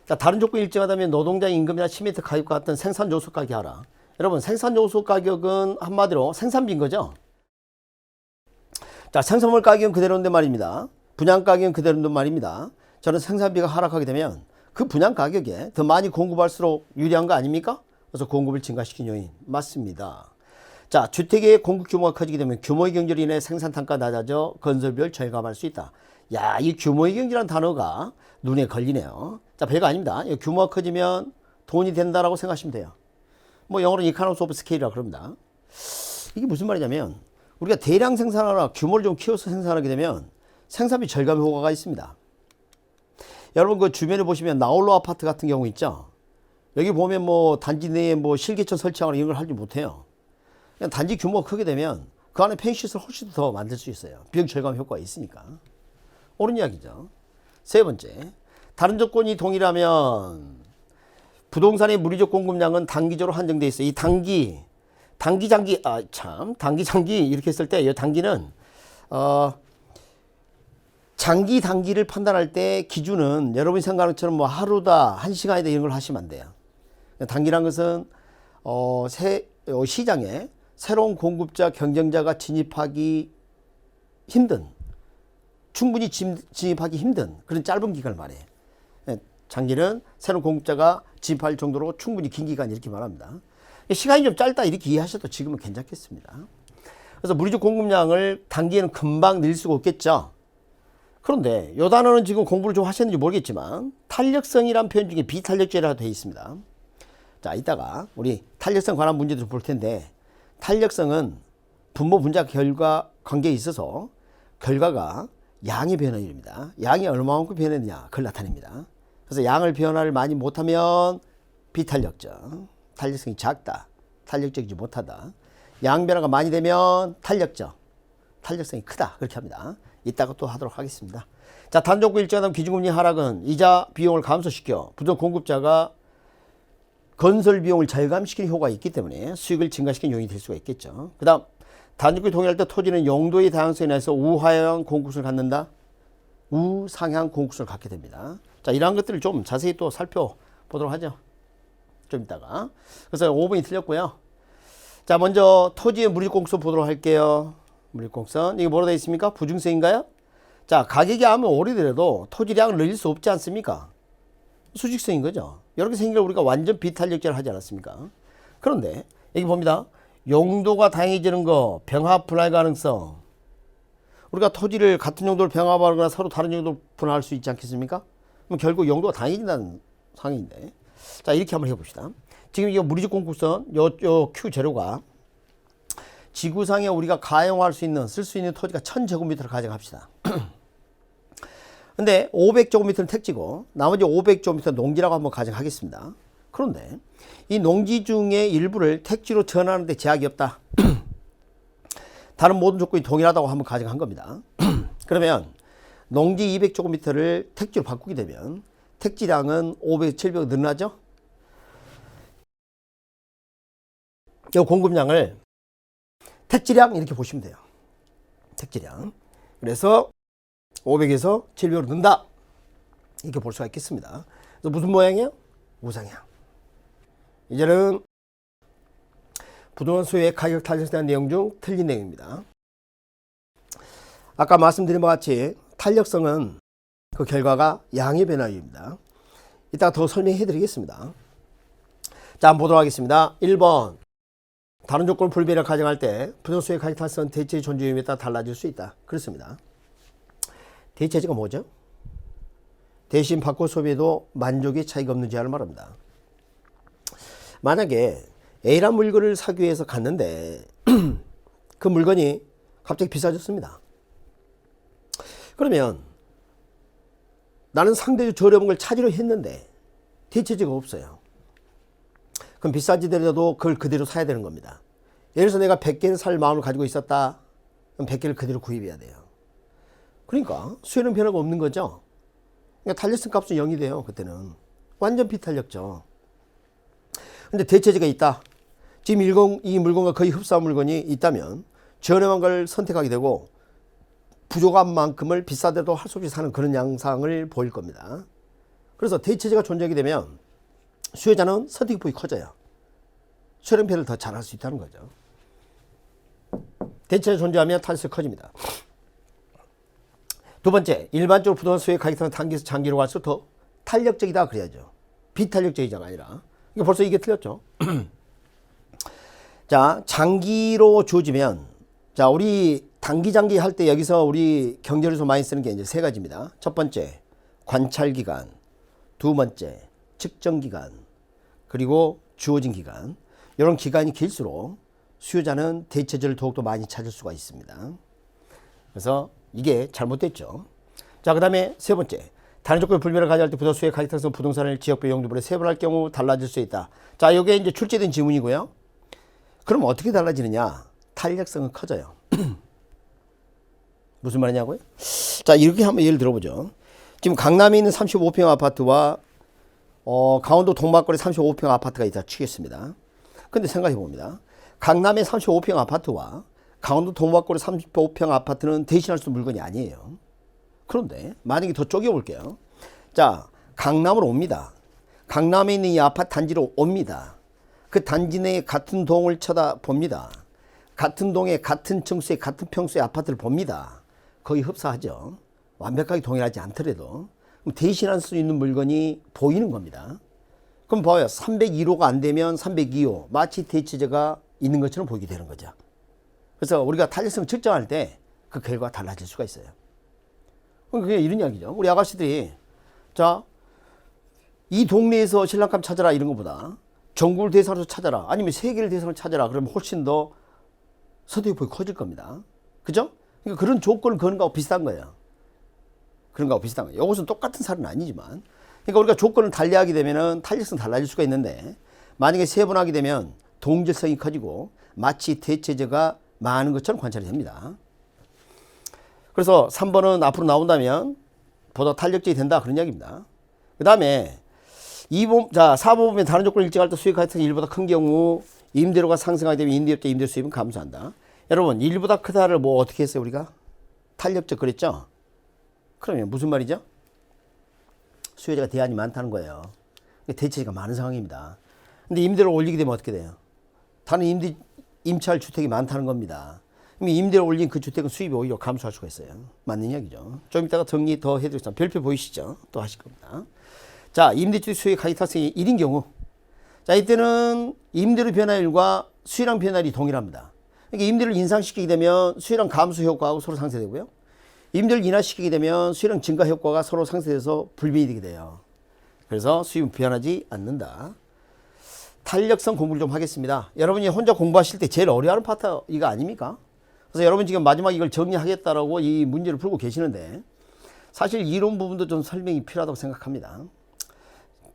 자, 다른 조건이 일정하다면 노동자의 임금이나 시멘트 가격과 같은 생산 요소 가격 하라. 여러분, 생산 요소 가격은 한마디로 생산비인 거죠. 자, 생산물 가격은 그대로인데 말입니다. 분양 가격은 그대로인데 말입니다. 저는 생산비가 하락하게 되면 그 분양 가격에 더 많이 공급할수록 유리한 거 아닙니까? 그래서 공급을 증가시킨 요인 맞습니다. 자, 주택의 공급 규모가 커지게 되면 규모의 경제로 인해 생산 단가가 낮아져 건설비를 절감할 수 있다. 야, 이 규모의 경제라는 단어가 눈에 걸리네요. 자, 별거 아닙니다. 규모가 커지면 돈이 된다라고 생각하시면 돼요. 뭐 영어로 economies of scale이라고 그럽니다. 이게 무슨 말이냐면 우리가 대량 생산하거나 규모를 좀 키워서 생산하게 되면 생산비 절감 효과가 있습니다. 여러분 그 주변에 보시면 나홀로 아파트 같은 경우 있죠. 여기 보면 뭐 단지 내에 뭐 실개천 설치하거나 이런 걸 하지 못해요. 그냥 단지 규모가 크게 되면 그 안에 펜시스를 훨씬 더 만들 수 있어요. 비용 절감 효과가 있으니까. 옳은 이야기죠. 세 번째, 다른 조건이 동일하면 부동산의 물리적 공급량은 단기적으로 한정되어 있어요. 이 단기 장기 이렇게 했을 때 이 단기는 장기 단기를 판단할 때 기준은 여러분이 생각하는 것처럼 뭐 하루다, 1시간이다 이런 걸 하시면 안 돼요. 단기란 것은 시장에 새로운 공급자, 경쟁자가 진입하기 힘든, 충분히 진입하기 힘든 그런 짧은 기간을 말해요. 장기는 새로운 공급자가 진입할 정도로 충분히 긴 기간 이렇게 말합니다. 시간이 좀 짧다 이렇게 이해하셔도 지금은 괜찮겠습니다. 그래서 물리적 공급량을 단기에는 금방 늘 수가 없겠죠. 그런데 요 단어는 지금 공부를 좀 하셨는지 모르겠지만 탄력성이란 표현 중에 비탄력적이라고 되어 있습니다. 자, 이따가 우리 탄력성 관한 문제도 볼 텐데 탄력성은 분모 분자 결과 관계에 있어서 결과가 양의 변화율입니다. 양이 얼마만큼 변했느냐 그걸 나타냅니다. 그래서 양을 변화를 많이 못하면 비탄력적, 탄력성이 작다, 탄력적이지 못하다. 양 변화가 많이 되면 탄력적, 탄력성이 크다 그렇게 합니다. 이따가 또 하도록 하겠습니다. 자, 단조건 일정하면 기준금리 하락은 이자 비용을 감소시켜 부동 공급자가 건설 비용을 절감시키는 효과가 있기 때문에 수익을 증가시키는 요인이 될 수가 있겠죠. 그 다음 단조건이 동일할 때 토지는 용도의 다양성에 인해서 우하향 공급성을 갖는다, 우상향 공급성을 갖게 됩니다. 자, 이러한 것들을 좀 자세히 또 살펴보도록 하죠. 좀 이따가. 그래서 5번이 틀렸고요. 자, 먼저 토지의 물익공선 보도록 할게요. 물익공선. 이게 뭐로 되어 있습니까? 부증세인가요? 자, 가격이 아무리 오래되더라도 토지량을 늘릴 수 없지 않습니까? 수직성인 거죠. 이렇게 생기면 우리가 완전 비탄력제를 하지 않았습니까? 그런데 여기 봅니다. 용도가 다양해지는 거, 병합 분할 가능성. 우리가 토지를 같은 용도로 병합하거나 서로 다른 용도로 분할할 수 있지 않겠습니까? 그럼 결국 용도가 다양해진다는 상황인데. 자, 이렇게 한번 해봅시다. 지금 이거 무리적 공급선, 요 Q 재료가 지구상에 우리가 가용할 수 있는, 쓸 수 있는 토지가 1000제곱미터를 가정합시다. 근데 500제곱미터는 택지고 나머지 500제곱미터 농지라고 한번 가정하겠습니다. 그런데 이 농지 중에 일부를 택지로 전환하는데 제약이 없다. 다른 모든 조건이 동일하다고 한번 가정한 겁니다. 그러면 농지 200제곱미터를 택지로 바꾸게 되면 택지량은 500, 700 늘어나죠? 이 공급량을 택지량 이렇게 보시면 돼요. 택지량. 그래서 500에서 700으로 는다. 이렇게 볼 수가 있겠습니다. 그래서 무슨 모양이에요? 우상향. 이제는 부동산 소유의 가격 탄력성에 대한 내용 중 틀린 내용입니다. 아까 말씀드린 바와 같이 탄력성은 그 결과가 양의 변화율입니다. 이따가 더 설명해 드리겠습니다. 자, 한번 보도록 하겠습니다. 1번. 다른 조건을 불변이라고 가정할 때 부동산 소유의 가격 탄력성은 대체의 존재 유무에 따라 달라질 수 있다. 그렇습니다. 대체제가 뭐죠? 대신 바꿔 소비해도 만족의 차이가 없는 제한을 말합니다. 만약에 A란 물건을 사기 위해서 갔는데 그 물건이 갑자기 비싸졌습니다. 그러면 나는 상대적으로 저렴한 걸 찾으려 했는데 대체제가 없어요. 그럼 비싸지더라도 그걸 그대로 사야 되는 겁니다. 예를 들어서 내가 100개를 살 마음을 가지고 있었다. 그럼 100개를 그대로 구입해야 돼요. 그러니까 수요는 변화가 없는 거죠. 그러니까 탄력성 값은 0이 돼요. 그때는 완전 비탄력죠. 근데 대체제가 있다. 지금 이 물건과 거의 흡사한 물건이 있다면 저렴한 걸 선택하게 되고 부족한 만큼을 비싸더라도 할 수 없이 사는 그런 양상을 보일 겁니다. 그래서 대체제가 존재하게 되면 수요자는 선택폭이 커져요. 수렴표를 더 잘할 수 있다는 거죠. 대체제가 존재하면 탄력성이 커집니다. 두 번째, 일반적으로 부동산 수요의 가격은 단기에서 장기로 갈수록 더 탄력적이다 그래야죠. 비탄력적이자가 아니라. 이게 벌써 이게 틀렸죠. 자, 장기로 주어지면, 자, 우리 단기 장기 할 때 여기서 우리 경제에서 많이 쓰는 게 이제 세 가지입니다. 첫 번째, 관찰 기간. 두 번째, 측정 기간. 그리고 주어진 기간. 이런 기간이 길수록 수요자는 대체제를 더욱더 많이 찾을 수가 있습니다. 그래서 이게 잘못됐죠. 자, 그 다음에 세 번째, 다른 조건의 불변을 가져갈 때 부동산 수요의 가격 탄력성 부동산을 지역별 용도별로 세분할 경우 달라질 수 있다. 자, 이게 이제 출제된 지문이고요. 그럼 어떻게 달라지느냐? 탄력성은 커져요. 무슨 말이냐고요? 자, 이렇게 한번 예를 들어보죠. 지금 강남에 있는 35평 아파트와 강원도 동막골에 35평 아파트가 있다 치겠습니다. 근데 생각해 봅니다. 강남의 35평 아파트와 강원도 동막골의 35평 아파트는 대신할 수 있는 물건이 아니에요. 그런데 만약에 더 쪼개 볼게요. 자, 강남으로 옵니다. 강남에 있는 이 아파트 단지로 옵니다. 그 단지 내에 같은 동을 쳐다봅니다. 같은 동에 같은 층수에 같은 평수의 아파트를 봅니다. 거의 흡사하죠. 완벽하게 동일하지 않더라도 대신할 수 있는 물건이 보이는 겁니다. 그럼 봐요. 302호가 안 되면 302호 마치 대체제가 있는 것처럼 보이게 되는 거죠. 그래서 우리가 탄력성 측정할 때 그 결과가 달라질 수가 있어요. 그게 이런 이야기죠. 우리 아가씨들이 자, 이 동네에서 신랑감 찾아라 이런 것보다 전국을 대상으로 찾아라 아니면 세계를 대상으로 찾아라 그러면 훨씬 더 선택의 폭이 커질 겁니다. 그죠? 그러니까 그런 조건을 거는 거하고 비슷한 거예요. 그런 거하고 비슷한 거예요. 이것은 똑같은 사례는 아니지만 그러니까 우리가 조건을 달리하게 되면은 탄력성이 달라질 수가 있는데 만약에 세분하게 되면 동질성이 커지고 마치 대체제가 많은 것처럼 관찰이 됩니다. 그래서 3번은 앞으로 나온다면 보다 탄력적이 된다 그런 이야기입니다. 그 다음에 4번 보면 다른 조건을 일정할 때 수익 가치가 1보다 큰 경우 임대료가 상승하게 되면 임대업자 임대 수입은 감소한다. 여러분 1보다 크다를 뭐 어떻게 했어요 우리가? 탄력적 그랬죠? 그러면 무슨 말이죠? 수요자가 대안이 많다는 거예요. 대체가 많은 상황입니다. 근데 임대료를 올리게 되면 어떻게 돼요? 다른 임차할 주택이 많다는 겁니다. 그럼 임대를 올린 그 주택은 수입이 오히려 감소할 수가 있어요. 맞는 이야기죠. 좀 이따가 정리 더 해드리겠습니다. 별표 보이시죠? 또 하실 겁니다. 자, 임대주택 수익 가격 탑승이 1인 경우. 자, 이때는 임대료 변화율과 수익량 변화율이 동일합니다. 그러니까 임대료를 인상시키게 되면 수익량 감소 효과하고 서로 상쇄되고요. 임대료를 인하시키게 되면 수익량 증가 효과가 서로 상쇄돼서 불변이 되게 돼요. 그래서 수익은 변하지 않는다. 탄력성 공부를 좀 하겠습니다. 여러분이 혼자 공부하실 때 제일 어려워하는 파트 이거 아닙니까? 그래서 여러분 지금 마지막 이걸 정리하겠다라고 이 문제를 풀고 계시는데 사실 이론 부분도 좀 설명이 필요하다고 생각합니다.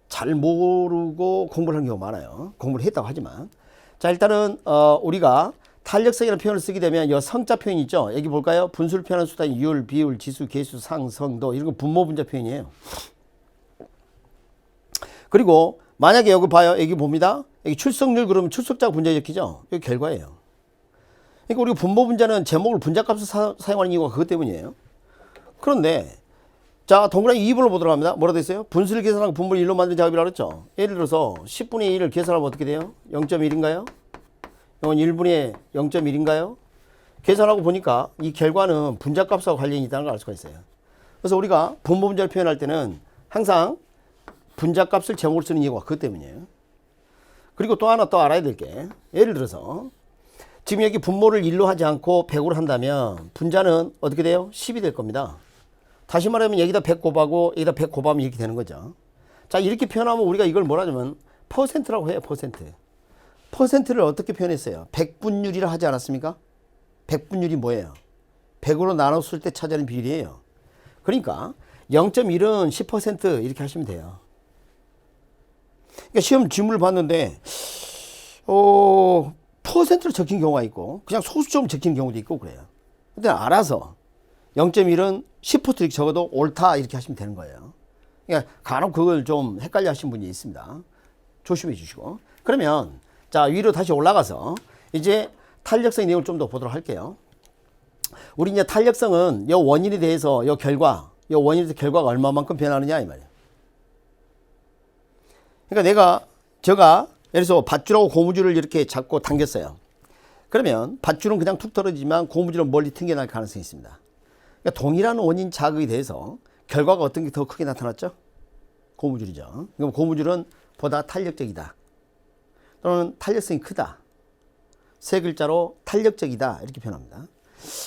잘 모르고 공부를 한 경우가 많아요. 공부를 했다고 하지만. 자, 일단은 우리가 탄력성이라는 표현을 쓰게 되면 이 성자 표현 있죠. 여기 볼까요? 분수를 표현하는 수단이 율, 비율, 지수, 개수, 상, 성도 이런 건 분모 분자 표현이에요. 그리고 만약에 여기 봐요. 여기 봅니다. 여기 출석률 그러면 출석자가 분자에 적히죠. 여기 결과예요. 그러니까 우리가 분모 분자는 제목을 분자값을 사용하는 이유가 그것 때문이에요. 그런데 자, 동그라미 2번을 보도록 합니다. 뭐라 돼 있어요? 분수를 계산하고 분모를 1로 만든 작업이라고 그랬죠. 예를 들어서 10분의 1을 계산하면 어떻게 돼요? 0.1인가요? 이건 1분의 0.1인가요? 계산하고 보니까 이 결과는 분자값하고 관련이 있다는 걸 알 수가 있어요. 그래서 우리가 분모 분자를 표현할 때는 항상 분자값을 제목으로 쓰는 이유가 그것 때문이에요. 그리고 또 하나 또 알아야 될 게 예를 들어서 지금 여기 분모를 1로 하지 않고 100으로 한다면 분자는 어떻게 돼요? 10이 될 겁니다. 다시 말하면 여기다 100 곱하고 여기다 100 곱하면 이렇게 되는 거죠. 자, 이렇게 표현하면 우리가 이걸 뭐라 하냐면 퍼센트라고 해요. 퍼센트를 어떻게 표현했어요? 백분율이라 하지 않았습니까? 백분율이 뭐예요? 100으로 나눴을 때 차지하는 비율이에요. 그러니까 0.1은 10% 이렇게 하시면 돼요. 그러니까 시험 질문을 봤는데 퍼센트로 적힌 경우가 있고 그냥 소수점 적힌 경우도 있고 그래요. 근데 알아서 0.1은 10% 이렇게 적어도 옳다 이렇게 하시면 되는 거예요. 그러니까 간혹 그걸 좀 헷갈려 하시는 분이 있습니다. 조심해 주시고. 그러면 자, 위로 다시 올라가서 이제 탄력성 내용을 좀 더 보도록 할게요. 우리 이제 탄력성은 이 원인에 대해서 이 결과에 대해서 결과가 얼마만큼 변하느냐 이 말이에요. 그러니까 제가 예를 들어서 밧줄하고 고무줄을 이렇게 잡고 당겼어요. 그러면 밧줄은 그냥 툭 떨어지지만 고무줄은 멀리 튕겨날 가능성이 있습니다. 그러니까 동일한 원인 자극에 대해서 결과가 어떤 게 더 크게 나타났죠? 고무줄이죠. 그럼 고무줄은 보다 탄력적이다. 또는 탄력성이 크다. 세 글자로 탄력적이다 이렇게 표현합니다.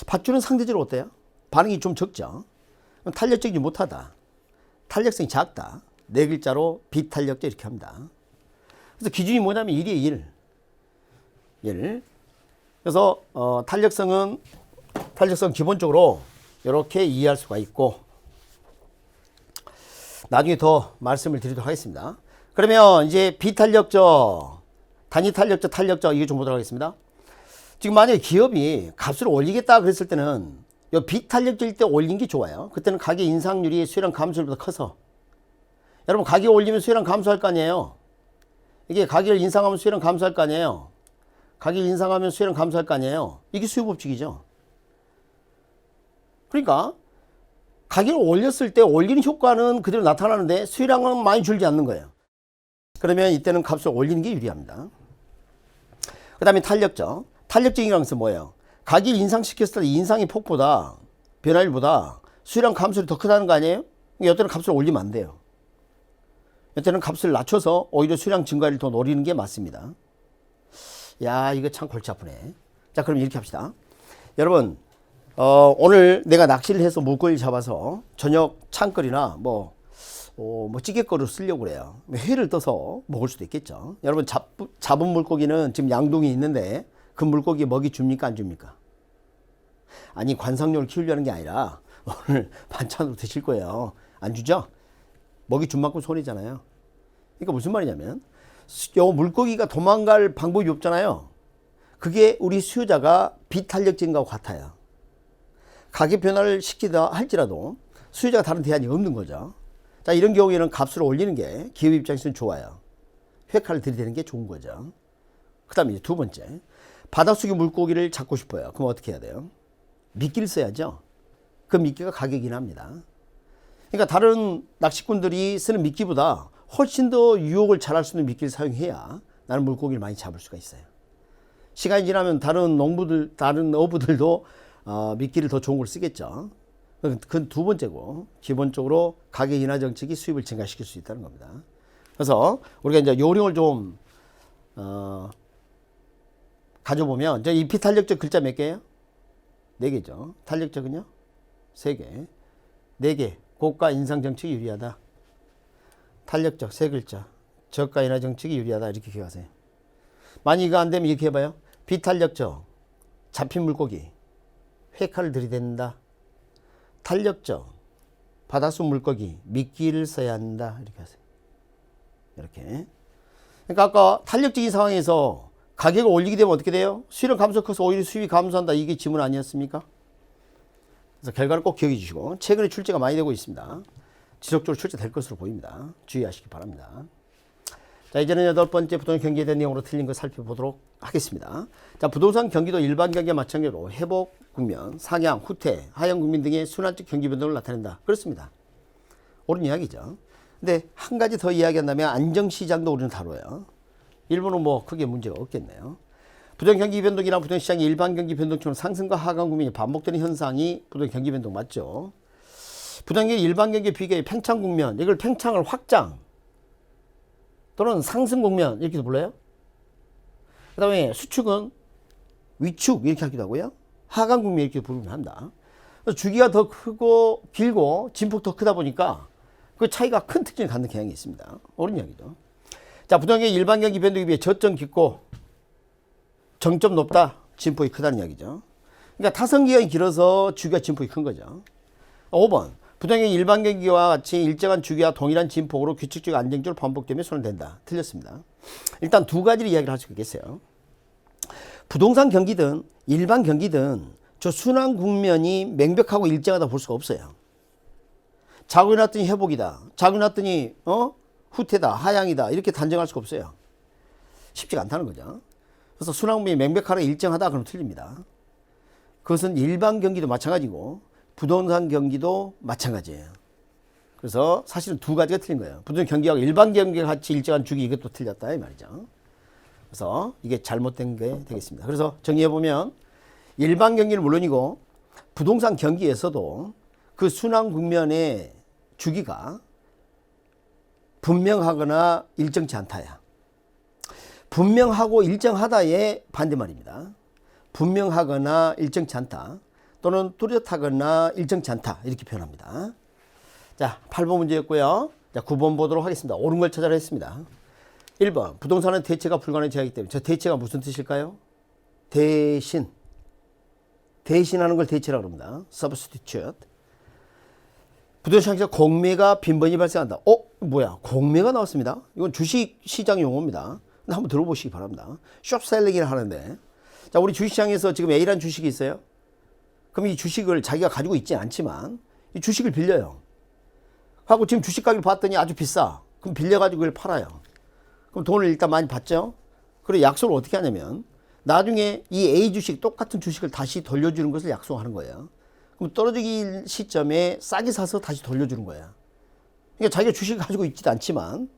밧줄은 상대적으로 어때요? 반응이 좀 적죠. 탄력적이지 못하다. 탄력성이 작다. 네 글자로 비탄력적 이렇게 합니다. 그래서 기준이 뭐냐면 1이에요. 1. 그래서 탄력성 기본적으로 이렇게 이해할 수가 있고 나중에 더 말씀을 드리도록 하겠습니다. 그러면 이제 비탄력적, 단위탄력적, 탄력적 이거 좀 보도록 하겠습니다. 지금 만약에 기업이 값을 올리겠다 그랬을 때는 이 비탄력적일 때 올린 게 좋아요. 그때는 가격 인상률이 수요량 감소율보다 커서 여러분 가격 올리면 수요량 감소할 거 아니에요. 이게 가격을 인상하면 수요량 감소할 거 아니에요. 가격 인상하면 수요량 감소할 거 아니에요. 이게 수요법칙이죠. 그러니까 가격을 올렸을 때 올리는 효과는 그대로 나타나는데 수요량은 많이 줄지 않는 거예요. 그러면 이때는 값을 올리는 게 유리합니다. 그 다음에 탄력적. 탄력적이라는 것은 뭐예요? 가격을 인상시켰을 때 인상의 폭보다 변화율보다 수요량 감소율이 더 크다는 거 아니에요? 이때는 값을 올리면 안 돼요. 이때는 값을 낮춰서 오히려 수요량 증가를 더 노리는 게 맞습니다. 야, 이거 참 골치 아프네. 자, 그럼 이렇게 합시다. 여러분 오늘 내가 낚시를 해서 물고기를 잡아서 저녁 찬거리나 뭐 찌개거리로 쓰려고 그래요. 회를 떠서 먹을 수도 있겠죠. 여러분 잡은 물고기는 지금 양동이 있는데 그 물고기 먹이 줍니까 안 줍니까? 아니 관상용을 키우려는 게 아니라 오늘 반찬으로 드실 거예요. 안 주죠? 먹이 준 만큼 손해잖아요. 그러니까 무슨 말이냐면 요 물고기가 도망갈 방법이 없잖아요. 그게 우리 수요자가 비탄력적인 것과 같아요. 가격 변화를 시키다 할지라도 수요자가 다른 대안이 없는 거죠. 자, 이런 경우에는 값을 올리는 게 기업 입장에서는 좋아요. 회칼을 들이대는 게 좋은 거죠. 그 다음에 두 번째, 바닷속의 물고기를 잡고 싶어요. 그럼 어떻게 해야 돼요? 미끼를 써야죠. 그 미끼가 가격이 납니다. 그러니까 다른 낚시꾼들이 쓰는 미끼보다 훨씬 더 유혹을 잘할 수 있는 미끼를 사용해야 나는 물고기를 많이 잡을 수가 있어요. 시간이 지나면 다른 어부들도 미끼를 더 좋은 걸 쓰겠죠. 그건 두 번째고, 기본적으로 가격 인하 정책이 수입을 증가시킬 수 있다는 겁니다. 그래서 우리가 이제 요령을 좀 가져보면, 이 비탄력적 글자 몇 개예요? 4개죠. 탄력적은요? 3개. 4개. 고가 인상 정책이 유리하다. 탄력적 3글자. 저가 인하 정책이 유리하다. 이렇게 기억하세요. 만약 이거 안 되면 이렇게 해봐요. 비탄력적 잡힌 물고기 회칼을 들이댄다. 탄력적 바닷속 물고기 미끼를 써야 한다. 이렇게 하세요. 이렇게. 그러니까 아까 탄력적인 상황에서 가격을 올리게 되면 어떻게 돼요? 수익은 감소 커서 오히려 수입이 감소한다. 이게 지문 아니었습니까? 그래서 결과를 꼭 기억해 주시고, 최근에 출제가 많이 되고 있습니다. 지속적으로 출제될 것으로 보입니다. 주의하시기 바랍니다. 자, 이제는 8번째 부동산 경기에 대한 내용으로 틀린 거 살펴보도록 하겠습니다. 자, 부동산 경기도 일반 경기와 마찬가지로 회복 국면, 상향, 후퇴, 하향 국면 등의 순환적 경기 변동을 나타낸다. 그렇습니다. 옳은 이야기죠. 근데 한 가지 더 이야기한다면 안정시장도 우리는 다뤄요. 일본은 뭐 크게 문제가 없겠네요. 부동 경기 변동이나 부동 시장의 일반 경기 변동처럼 상승과 하강 국면이 반복되는 현상이 부동 경기 변동 맞죠? 부동 경기 일반 경기 비교의 팽창 국면, 이걸 팽창을 확장 또는 상승 국면 이렇게도 불러요. 그 다음에 수축은 위축 이렇게 하기도 하고요. 하강 국면 이렇게 부르면 한다. 그래서 주기가 더 크고 길고 진폭 더 크다 보니까 그 차이가 큰 특징을 갖는 경향이 있습니다. 옳은 이야기죠. 자, 부동의 일반 경기 변동에 비해 저점 깊고 정점 높다. 진폭이 크다는 이야기죠. 그러니까 타선 기간이 길어서 주기가 진폭이 큰 거죠. 5번. 부동의 일반 경기와 같이 일정한 주기와 동일한 진폭으로 규칙적이고 안정적으로 반복되며 손해된다. 틀렸습니다. 일단 두 가지를 이야기를 할 수가 있겠어요. 부동산 경기든 일반 경기든 저 순환 국면이 명백하고 일정하다 볼 수가 없어요. 자고 일어났더니 회복이다. 자고 일어났더니 후퇴다. 하향이다. 이렇게 단정할 수가 없어요. 쉽지가 않다는 거죠. 그래서 순환 국면이 명백하고 일정하다 그러면 틀립니다. 그것은 일반 경기도 마찬가지고 부동산 경기도 마찬가지예요. 그래서 사실은 두 가지가 틀린 거예요. 부동산 경기하고 일반 경기가 같이 일정한 주기 이것도 틀렸다 이 말이죠. 그래서 이게 잘못된 게 되겠습니다. 그래서 정리해보면 일반 경기는 물론이고 부동산 경기에서도 그 순환 국면의 주기가 분명하거나 일정치 않다야. 분명하고 일정하다의 반대말입니다. 분명하거나 일정치 않다. 또는 뚜렷하거나 일정치 않다. 이렇게 표현합니다. 자, 8번 문제였고요. 자, 9번 보도록 하겠습니다. 옳은 걸 찾아라 했습니다. 1번. 부동산은 대체가 불가능한 제약이기 때문에. 저 대체가 무슨 뜻일까요? 대신. 대신하는 걸 대체라고 합니다. substitute. 부동산시장 공매가 빈번히 발생한다. 뭐야? 공매가 나왔습니다. 이건 주식시장 용어입니다. 근데 한번 들어보시기 바랍니다. 숏셀링이라 하는데. 자, 우리 주식시장에서 지금 A라는 주식이 있어요. 그럼 이 주식을 자기가 가지고 있지 않지만 이 주식을 빌려요. 하고 지금 주식 가격을 봤더니 아주 비싸. 그럼 빌려가지고 그걸 팔아요. 그럼 돈을 일단 많이 받죠. 그리고 약속을 어떻게 하냐면 나중에 이 A 주식 똑같은 주식을 다시 돌려주는 것을 약속하는 거예요. 그럼 떨어지기 시점에 싸게 사서 다시 돌려주는 거예요. 그러니까 자기가 주식을 가지고 있지도 않지만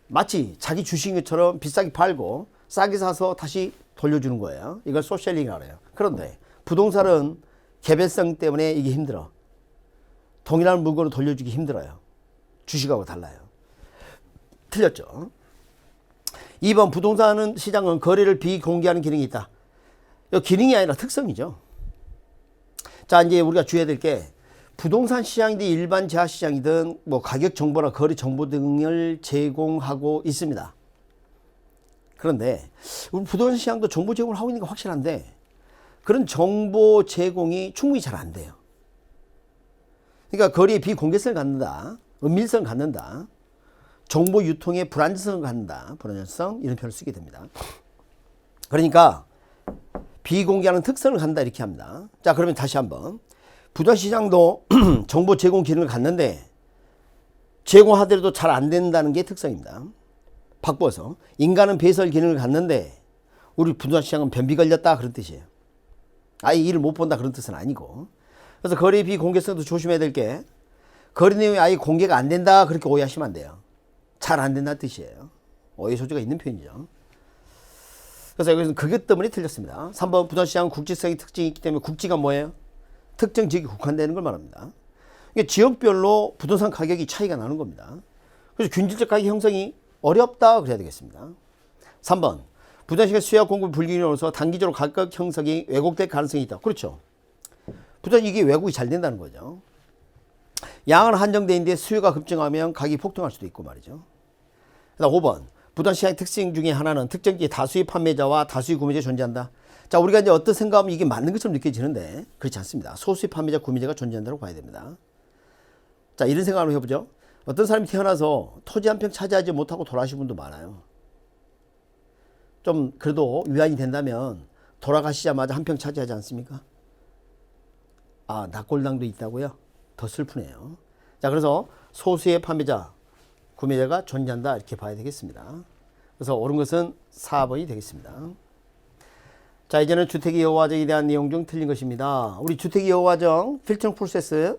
마치 자기 주식인 것처럼 비싸게 팔고 싸게 사서 다시 돌려주는 거예요. 이걸 소셜링이라고 해요. 그런데 부동산은 개별성 때문에 이게 힘들어. 동일한 물건을 돌려주기 힘들어요. 주식하고 달라요. 틀렸죠. 2번 부동산 시장은 거래를 비공개하는 기능이 있다. 이 기능이 아니라 특성이죠. 자, 이제 우리가 주의해야 될 게 부동산 시장이든 일반 재화 시장이든 뭐 가격 정보나 거래 정보 등을 제공하고 있습니다. 그런데 우리 부동산 시장도 정보 제공을 하고 있는 게 확실한데 그런 정보 제공이 충분히 잘 안 돼요. 그러니까 거래의 비공개성을 갖는다, 은밀성을 갖는다, 정보 유통의 불안정성을 갖는다, 불안정성 이런 표현을 쓰게 됩니다. 그러니까 비공개하는 특성을 갖는다 이렇게 합니다. 자, 그러면 다시 한번 부동산 시장도 정보 제공 기능을 갖는데 제공하더라도 잘 안 된다는 게 특성입니다. 바꿔서 인간은 배설 기능을 갖는데 우리 부동산 시장은 변비 걸렸다 그런 뜻이에요. 아예 일을 못 본다 그런 뜻은 아니고. 그래서 거래 비공개성도 조심해야 될 게 거래 내용이 아예 공개가 안 된다 그렇게 오해하시면 안 돼요. 잘 안 된다는 뜻이에요. 오해 소지가 있는 표현이죠. 그래서 여기서는 그것 때문에 틀렸습니다. 3번 부동산 시장은 국지성의 특징이 있기 때문에 국지가 뭐예요? 특정 지역에 국한되는 걸 말합니다. 이게 지역별로 부동산 가격이 차이가 나는 겁니다. 그래서 균질적 가격 형성이 어렵다 그래야 되겠습니다. 3번 부동산 시장 수요와 공급 불균형으로서 단기적으로 가격 형성이 왜곡될 가능성이 있다. 그렇죠. 부동산 이게 왜곡이 잘 된다는 거죠. 양은 한정되어 있는데 수요가 급증하면 가격이 폭등할 수도 있고 말이죠. 그다음 5번 부동산 시장의 특징 중에 하나는 특정 지역에 다수의 판매자와 다수의 구매자가 존재한다. 자, 우리가 이제 어떤 생각하면 이게 맞는 것처럼 느껴지는데 그렇지 않습니다. 소수의 판매자, 구매자가 존재한다고 봐야 됩니다. 자, 이런 생각을 해보죠. 어떤 사람이 태어나서 토지 한 평 차지하지 못하고 돌아가신 분도 많아요. 좀 그래도 위안이 된다면 돌아가시자마자 한 평 차지하지 않습니까? 아, 낙골당도 있다고요? 더 슬프네요. 자, 그래서 소수의 판매자, 구매자가 존재한다 이렇게 봐야 되겠습니다. 그래서 옳은 것은 4번이 되겠습니다. 자, 이제는 주택의 여호와정에 대한 내용 중 틀린 것입니다. 우리 주택의 여호와정 필터링 프로세스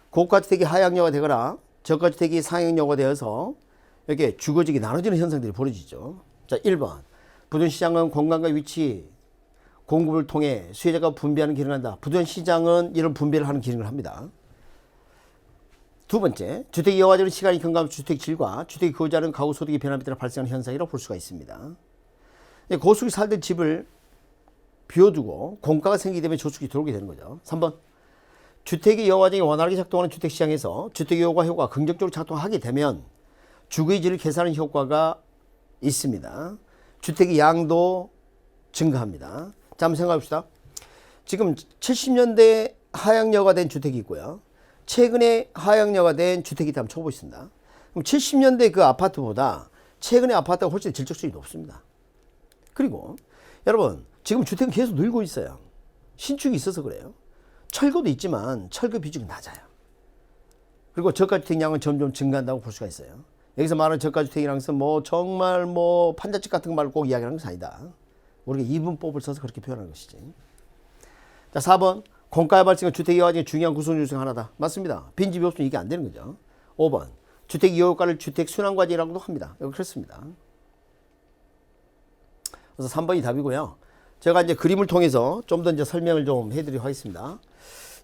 고가주택이 하향여가 되거나 저가주택이 상향여가 되어서 이렇게 주거지역이 나눠지는 현상들이 벌어지죠. 자, 1번 부동산 시장은 공간과 위치, 공급을 통해 수요자가 분배하는 기능을 한다. 부동산 시장은 이런 분배를 하는 기능을 합니다. 두 번째, 주택의 여호와정은 시간이 경과하면 주택 질과 주택이 거주하는 가구 소득의 변화에 따라 발생하는 현상이라고 볼 수가 있습니다. 고수익이 살던 집을 비워두고 공가가 생기게 되면 저축이 들어오게 되는 거죠. 3번 주택의 여호와정이 원활하게 작동하는 주택시장에서 주택의 효과가 긍정적으로 작동하게 되면 주거의 질을 개선하는 효과가 있습니다. 주택의 양도 증가합니다. 자, 한번 생각해 봅시다. 지금 70년대 하향여가 된 주택이 있고요. 최근에 하향여가 된 주택이 있다면 쳐보겠습니다. 그럼 70년대 그 아파트보다 최근의 아파트가 훨씬 질적성이 높습니다. 그리고 여러분 지금 주택은 계속 늘고 있어요. 신축이 있어서 그래요. 철거도 있지만 철거 비중이 낮아요. 그리고 저가주택 양은 점점 증가한다고 볼 수가 있어요. 여기서 말하는 저가주택이라는 것은 뭐 정말 뭐 판잣집 같은 말을 꼭 이야기하는 것이 아니다. 우리가 이분법을 써서 그렇게 표현하는 것이지. 자, 4번 공가의 발생은 주택의 여호와정의 중요한 구성 중 하나다. 맞습니다. 빈집이 없으면 이게 안 되는 거죠. 5번 주택 이효과를 주택 순환과제라고도 합니다. 여기 그렇습니다. 그래서 3번이 답이고요. 제가 이제 그림을 통해서 좀 더 이제 설명을 좀 해드리도록 하겠습니다.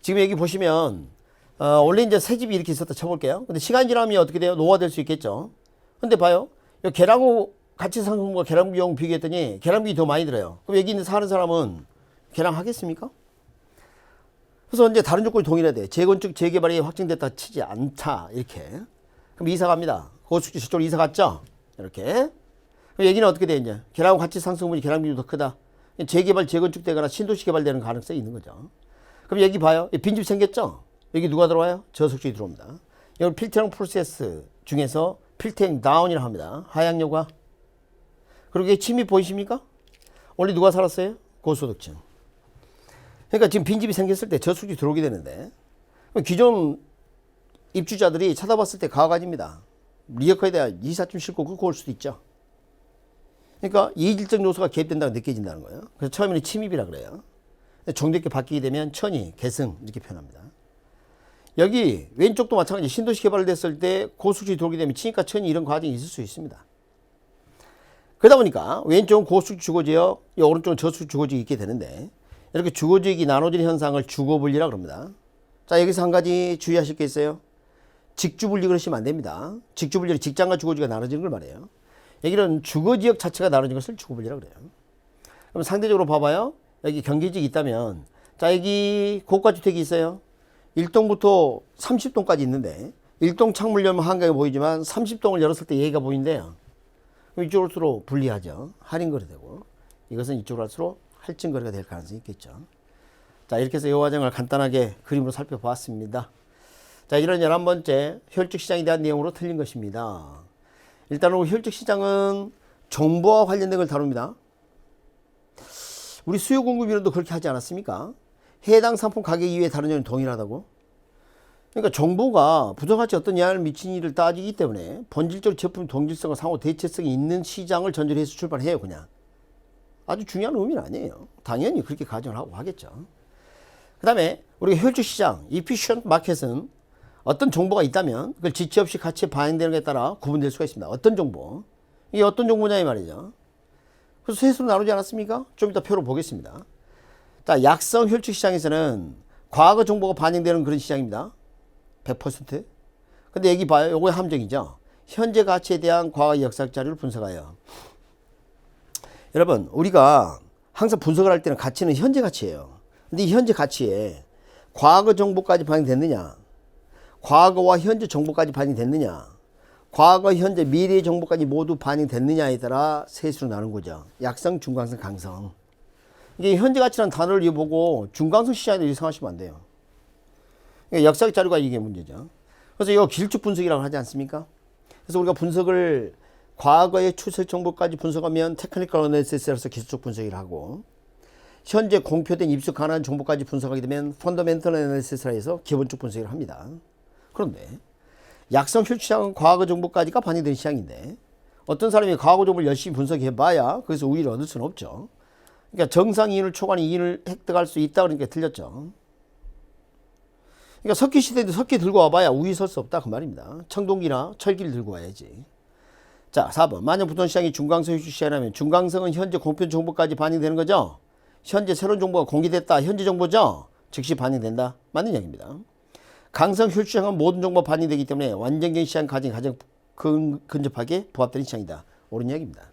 지금 여기 보시면 원래 이제 새 집이 이렇게 있었다 쳐볼게요. 근데 시간이 지나면 어떻게 돼요? 노화될 수 있겠죠. 근데 봐요. 이 계량후 가치 상승과 계량 비용 비교했더니 계량 비용이 더 많이 들어요. 그럼 여기 있는 사는 사람은 계량하겠습니까? 그래서 이제 다른 조건이 동일해야 돼. 재건축 재개발이 확정됐다 치지 않다 이렇게. 그럼 이사 갑니다. 고수지 저쪽으로 이사 갔죠. 이렇게. 그럼 여기는 어떻게 돼 이제? 계량후 가치 상승분이 계량 비용이 더 크다. 재개발 재건축 되거나 신도시 개발되는 가능성이 있는 거죠. 그럼 여기 봐요. 빈집 생겼죠? 여기 누가 들어와요? 저속주기 들어옵니다. 여기 필터링 프로세스 중에서 필터링 다운이라고 합니다. 하향여가. 그리고 여기 침입 보이십니까? 원래 누가 살았어요? 고소득층. 그러니까 지금 빈집이 생겼을 때 저속주기 들어오게 되는데 기존 입주자들이 찾아봤을 때 가가집니다. 리어커에 대한 이삿짐 싣고 끌고 올 수도 있죠. 그러니까 이질적 요소가 개입된다고 느껴진다는 거예요. 그래서 처음에는 침입이라 그래요. 정적게 바뀌게 되면 천이, 계승 이렇게 표현합니다. 여기 왼쪽도 마찬가지 신도시 개발됐을 때 고수축이 들어오게 되면 치니까 천이 이런 과정이 있을 수 있습니다. 그러다 보니까 왼쪽은 고수축 주거지역, 오른쪽은 저수축 주거지역이 있게 되는데 이렇게 주거지역이 나눠지는 현상을 주거분리라고 합니다. 자, 여기서 한 가지 주의하실 게 있어요. 직주분리 그러시면 안 됩니다. 직주분리는 직장과 주거지가 나눠지는 걸 말해요. 여기는 주거지역 자체가 나눠진 것을 주거분리라고 그래요. 그럼 상대적으로 봐봐요. 여기 경기지역이 있다면 자, 여기 고가주택이 있어요. 1동부터 30동까지 있는데 1동 창문 열면 한가해 보이지만 30동을 열었을 때 얘가 보인대요. 그럼 이쪽으로 할수록 불리하죠. 할인거래 되고 이것은 이쪽으로 할수록 할증거래가 될 가능성이 있겠죠. 자, 이렇게 해서 이 과정을 간단하게 그림으로 살펴보았습니다. 자, 이런 11번째 혈축시장에 대한 내용으로 틀린 것입니다. 일단은 혈축시장은 정보와 관련된 걸 다룹니다. 우리 수요공급이론도 그렇게 하지 않았습니까? 해당 상품 가격 이외에 다른 점은 동일하다고. 그러니까 정보가 부정가치 어떤 영향을 미치는 일을 따지기 때문에 본질적으로 제품 동질성과 상호 대체성이 있는 시장을 전제로 해서 출발해요. 그냥 아주 중요한 의미는 아니에요. 당연히 그렇게 가정을 하고 하겠죠. 그 다음에 우리가 혈축시장 efficient 마켓은 어떤 정보가 있다면 그걸 지체 없이 가치에 반영되는 것에 따라 구분될 수가 있습니다. 어떤 정보, 이게 어떤 정보냐 이 말이죠. 그래서 셋으로 나누지 않았습니까? 좀 이따 표로 보겠습니다. 자, 약성 혈축 시장에서는 과거 정보가 반영되는 그런 시장입니다. 100%. 근데 여기 봐요. 요거의 함정이죠. 현재 가치에 대한 과거 역사적 자료를 분석하여. 여러분, 우리가 항상 분석을 할 때는 가치는 현재 가치예요. 근데 이 현재 가치에 과거 정보까지 반영됐느냐, 과거와 현재 정보까지 반영됐느냐, 과거, 현재, 미래의 정보까지 모두 반영됐느냐에 따라 셋으로 나눈 거죠. 약성, 중강성, 강성. 이게 현재 가치라는 단어를 보고 중강성 시장에도 이상하시면 안 돼요. 그러니까 역사적 자료가 이게 문제죠. 그래서 이거 길쭉 분석이라고 하지 않습니까? 그래서 우리가 분석을 과거의 추세 정보까지 분석하면 테크니컬 어널리시스라서 기술적 분석을 하고, 현재 공표된 입수 가능한 정보까지 분석하게 되면 펀더멘털 어널리시스라 해서 기본적 분석을 합니다. 그런데 약성 혈축시장은 과거 정보까지가 반영된 시장인데 어떤 사람이 과거 정보를 열심히 분석해봐야 거기서 우위를 얻을 수는 없죠. 그러니까 정상 이인을 초과하는 이인을 획득할 수 있다 그러니까 틀렸죠. 그러니까 석기 시대에도 석기 들고 와봐야 우위 설 수 없다 그 말입니다. 청동기나 철기를 들고 와야지. 자, 4번. 만약 부동시장이 중강성 혈축시장이라면 중강성은 현재 공표 정보까지 반영되는 거죠. 현재 새로운 정보가 공개됐다. 현재 정보죠. 즉시 반영된다. 맞는 이야기입니다. 강성 혈축시장은 모든 정보가 반영되기 때문에 완전경 시장 가정이 가장 근접하게 부합되는 시장이다. 옳은 이야기입니다.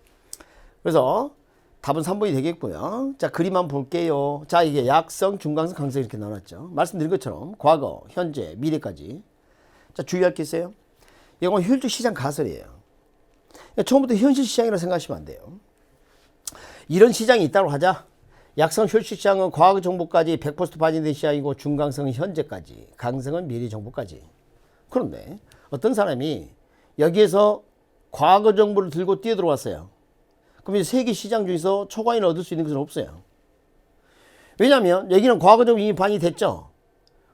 그래서 답은 3번이 되겠고요. 자, 그림 한번 볼게요. 자, 이게 약성, 중강성, 강성 이렇게 나눴죠. 말씀드린 것처럼 과거, 현재, 미래까지. 자, 주의할 게 있어요. 이건 혈축시장 가설이에요. 그러니까 처음부터 현실 시장이라고 생각하시면 안 돼요. 이런 시장이 있다고 하자. 약성 혈축시장은 과거 정보까지 100% 반영된 시장이고 중강성은 현재까지, 강성은 미래 정보까지. 그런데 어떤 사람이 여기에서 과거 정보를 들고 뛰어들어왔어요. 그럼 이제 세계 시장 중에서 초과인을 얻을 수 있는 것은 없어요. 왜냐하면 여기는 과거 정보 이미 반영됐죠.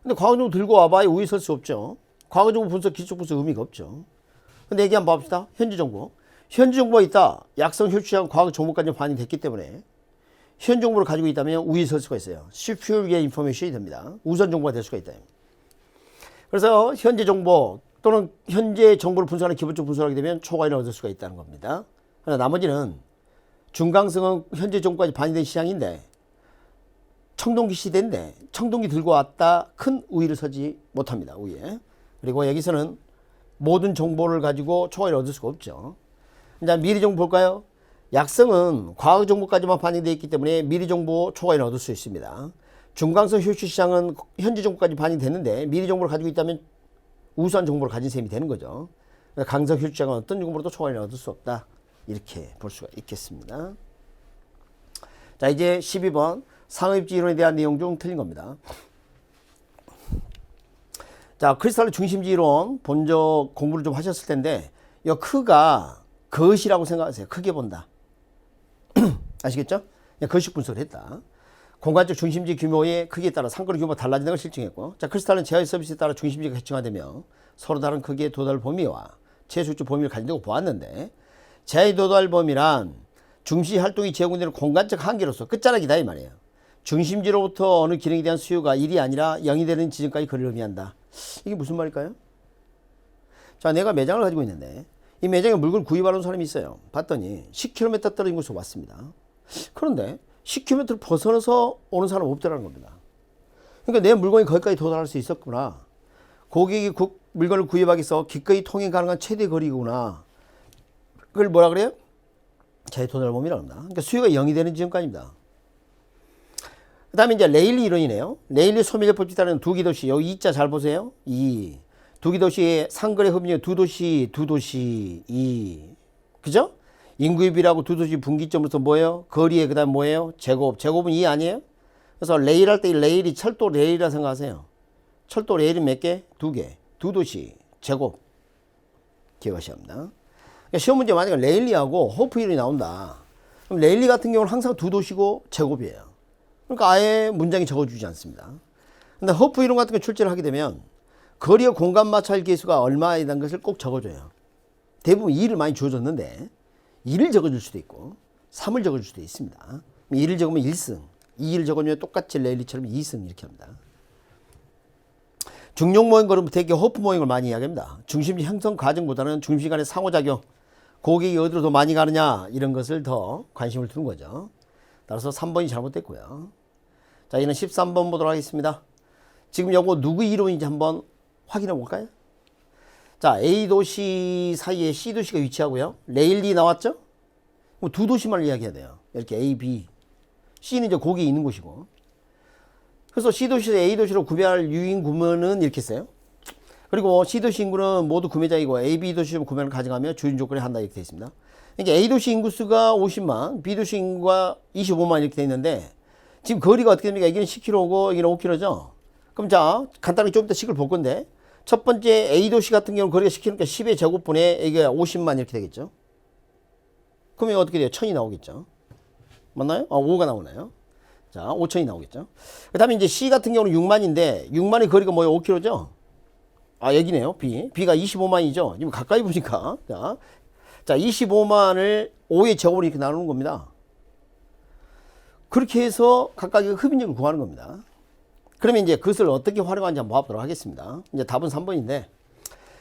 근데 과거 정보 들고 와봐야 우위 설 수 없죠. 과거 정보 분석, 기초 분석 의미가 없죠. 근데 얘기 한번 봅시다. 현재 정보. 현재 정보가 있다. 약성 혈축시장 과거 정보까지 반영됐기 때문에 현 정보를 가지고 있다면 우위에 설 수가 있어요. superior information이 됩니다. 우선 정보가 될 수가 있다. 그래서 현재 정보 또는 현재 정보를 분석하는 기본적 분석을 하게 되면 초과인을 얻을 수가 있다는 겁니다. 그러나 나머지는 중강성은 현재 정보까지 반영된 시장인데 청동기 시대인데 청동기 들고 왔다 큰 우위를 서지 못합니다. 우위에. 그리고 여기서는 모든 정보를 가지고 초과인을 얻을 수가 없죠. 이제 미래 정보 볼까요? 약성은 과거 정보까지만 반영되어 있기 때문에 미래 정보 초과인을 얻을 수 있습니다. 중강성 혈축시장은 현재 정보까지 반영됐는데 미래 정보를 가지고 있다면 우수한 정보를 가진 셈이 되는 거죠. 강성 혈축시장은 어떤 정보로도 초과인을 얻을 수 없다. 이렇게 볼 수가 있겠습니다. 자, 이제 12번 상업입지 이론에 대한 내용 중 틀린 겁니다. 자, 크리스탈 중심지 이론 본적 공부를 좀 하셨을 텐데 이 크가 것이라고 생각하세요. 크게 본다. 아시겠죠? 거식 분석을 했다. 공간적 중심지 규모의 크기에 따라 상권 규모가 달라지는 걸 실증했고, 자, 크리스탈은 제어의 서비스에 따라 중심지가 해칭화되며 서로 다른 크기의 도달 범위와 최소축 범위를 가진다고 보았는데, 제어의 도달 범위란 중심지 활동이 제공되는 공간적 한계로서 끝자락이다 이 말이에요. 중심지로부터 어느 기능에 대한 수요가 1이 아니라 0이 되는 지점까지 거리를 의미한다. 이게 무슨 말일까요? 자, 내가 매장을 가지고 있는데 이 매장에 물건을 구입하러 온 사람이 있어요. 봤더니 10km 떨어진 곳에서 왔습니다. 그런데 10km를 벗어나서 오는 사람은 없더라는 겁니다. 그러니까 내 물건이 거기까지 도달할 수 있었구나. 고객이 물건을 구입하기 위해서 기꺼이 통행 가능한 최대 거리구나. 그걸 뭐라 그래요? 자의 도달 범위라고 합니다. 그러니까 수요가 0이 되는 지점까지입니다. 그 다음에 이제 레일리 이론이네요. 레일리 소멸법칙 따르는 두 개 도시, 여기 이자 잘 보세요. 두 개 도시의 상거래 흡입력 두 도시, 그죠? 인구의 비례하고 두 도시 분기점으로서 뭐예요? 거리에 그 다음 뭐예요? 제곱은 아니에요? 그래서 레일 할 때 이 레일이 철도 레일이라 생각하세요. 철도 레일은 몇 개? 두 개. 두 도시, 제곱. 기억하셔야 합니다. 그러니까 시험 문제 만약에 레일리하고 호프 이론이 나온다. 그럼 레일리 같은 경우는 항상 두 도시고 제곱이에요. 그러니까 아예 문장이 적어주지 않습니다. 근데 허프 이론 같은 거 출제를 하게 되면 거리의 공간 마찰 계수가 얼마이라는 것을 꼭 적어줘요. 대부분 2를 많이 주어졌는데 2를 적어줄 수도 있고 3을 적어줄 수도 있습니다. 2를 적으면 1승, 2를 적으면 똑같이 레일리처럼 2승 이렇게 합니다. 중력 모형 그럼 되게 허프 모형을 많이 이야기합니다. 중심지 형성 과정보다는 중심 간의 상호작용, 고객이 어디로 더 많이 가느냐 이런 것을 더 관심을 두는 거죠. 따라서 3번이 잘못됐고요. 자, 이는 13번 보도록 하겠습니다. 지금 요거 누구 이론인지 한번 확인해 볼까요? 자, A 도시 사이에 C 도시가 위치하고요. 레일리 나왔죠? 그럼 두 도시만 이야기해야 돼요. 이렇게 A, B. C는 이제 거기에 있는 곳이고. 그래서 C 도시에서 A 도시로 구매할 유인 구매는 이렇게 써요. 그리고 C 도시 인구는 모두 구매자이고 A, B 도시로 구매를 가져가며 주인 조건에 한다 이렇게 되어 있습니다. 그러니까 A 도시 인구수가 50만, B 도시 인구가 25만 이렇게 되어 있는데 지금 거리가 어떻게 됩니까? 여기는 10km고 여기는 5km죠. 그럼 자, 간단하게 좀 이따 식을 볼 건데 첫 번째 A 도시 같은 경우는 거리가 10km니까 10의 제곱분에 이게 50만 이렇게 되겠죠. 그러면 어떻게 돼요? 1000이 나오겠죠. 맞나요? 5가 나오나요? 자, 5000이 나오겠죠. 그 다음에 이제 C 같은 경우는 6만인데 6만의 거리가 뭐예요? 5km죠. 여기네요. B가 25만이죠. 지금 가까이 보니까. 자, 25만을 5의 제곱으로 이렇게 나누는 겁니다. 그렇게 해서 각각의 흡인력을 구하는 겁니다. 그러면 이제 그것을 어떻게 활용하는지 한번 봐보도록 하겠습니다. 이제 답은 3번인데.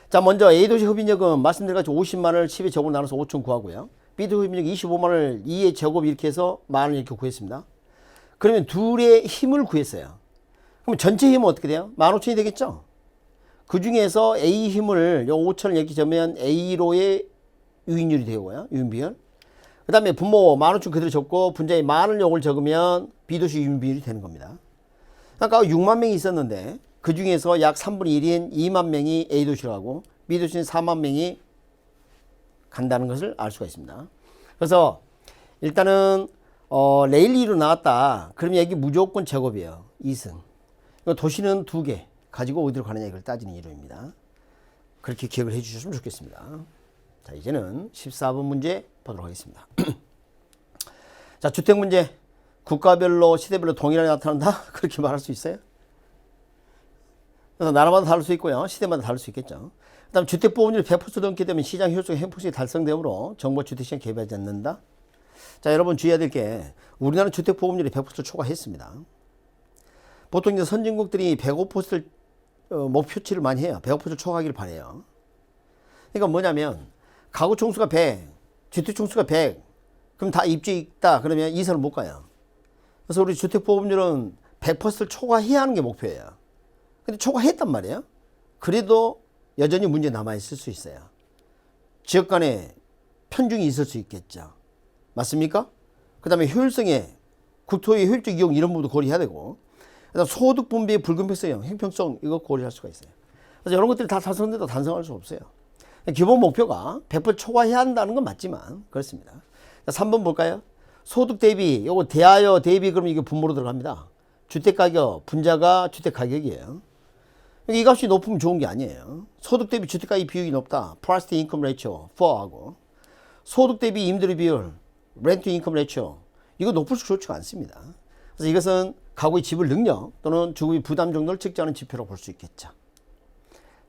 자, 먼저 A도시 흡인력은 말씀드린 같이 50만을 10의 제곱으로 나눠서 5천 구하고요. B도시 흡인력 25만을 2의 제곱 이렇게 해서 만을 이렇게 구했습니다. 그러면 둘의 힘을 구했어요. 그럼 전체 힘은 어떻게 돼요? 15,000이 되겠죠? 그 중에서 A 힘을 요 5,000을 이렇게 적으면 A로의 유인율이 되고요. 유인비율. 그 다음에 분모 15,000 그대로 적고 분자에 만을 요걸 적으면 B도시 유인비율이 되는 겁니다. 아까 6만 명이 있었는데 그 중에서 약 3분의 1인 2만 명이 A도시로 가고 B도시는 4만 명이 간다는 것을 알 수가 있습니다. 그래서 일단은 레일리로 나왔다. 그러면 여기 무조건 제곱이에요. 2승. 도시는 2개 가지고 어디로 가느냐 이걸 따지는 이론입니다. 그렇게 기억을 해 주셨으면 좋겠습니다. 자, 이제는 14번 문제 보도록 하겠습니다. 자, 주택 문제. 국가별로 시대별로 동일하게 나타난다? 그렇게 말할 수 있어요? 그래서 나라마다 다를 수 있고요. 시대마다 다를 수 있겠죠. 그 다음 주택보험률이 100% 넘게 되면 시장 효율성 행폭이 달성되므로 정부 주택시장 개발하지 않는다. 자, 여러분 주의해야 될 게 우리나라 주택보험률이 100% 초과했습니다. 보통 이제 선진국들이 105%를 목표치를 많이 해요. 105% 초과하기를 바래요. 그러니까 뭐냐면 가구 총수가 100, 주택 총수가 100, 그럼 다 입주해 있다. 그러면 이사를 못 가요. 그래서 우리 주택보험률은 100%를 초과해야 하는 게 목표예요. 근데 초과했단 말이에요. 그래도 여전히 문제 남아있을 수 있어요. 지역 간에 편중이 있을 수 있겠죠. 맞습니까? 그 다음에 효율성에 국토의 효율적 이용 이런 부분도 고려해야 되고, 그다음 소득 분배의 불공평성, 형평성 이거 고려할 수가 있어요. 그래서 이런 것들이 다 달성돼도 달성할 수 없어요. 기본 목표가 100% 초과해야 한다는 건 맞지만 그렇습니다. 자, 3번 볼까요? 소득 대비, 요거 대하여 대비 그러면 이게 분모로 들어갑니다. 주택가격, 분자가 주택가격이에요. 이 값이 높으면 좋은 게 아니에요. 소득 대비 주택가격 비율이 높다. Price to Income Ratio 4하고 소득 대비 임대료 비율 Rent to Income Ratio 이거 높을수록 좋지가 않습니다. 그래서 이것은 가구의 지불 능력 또는 주거비 부담 정도를 측정하는 지표로 볼 수 있겠죠.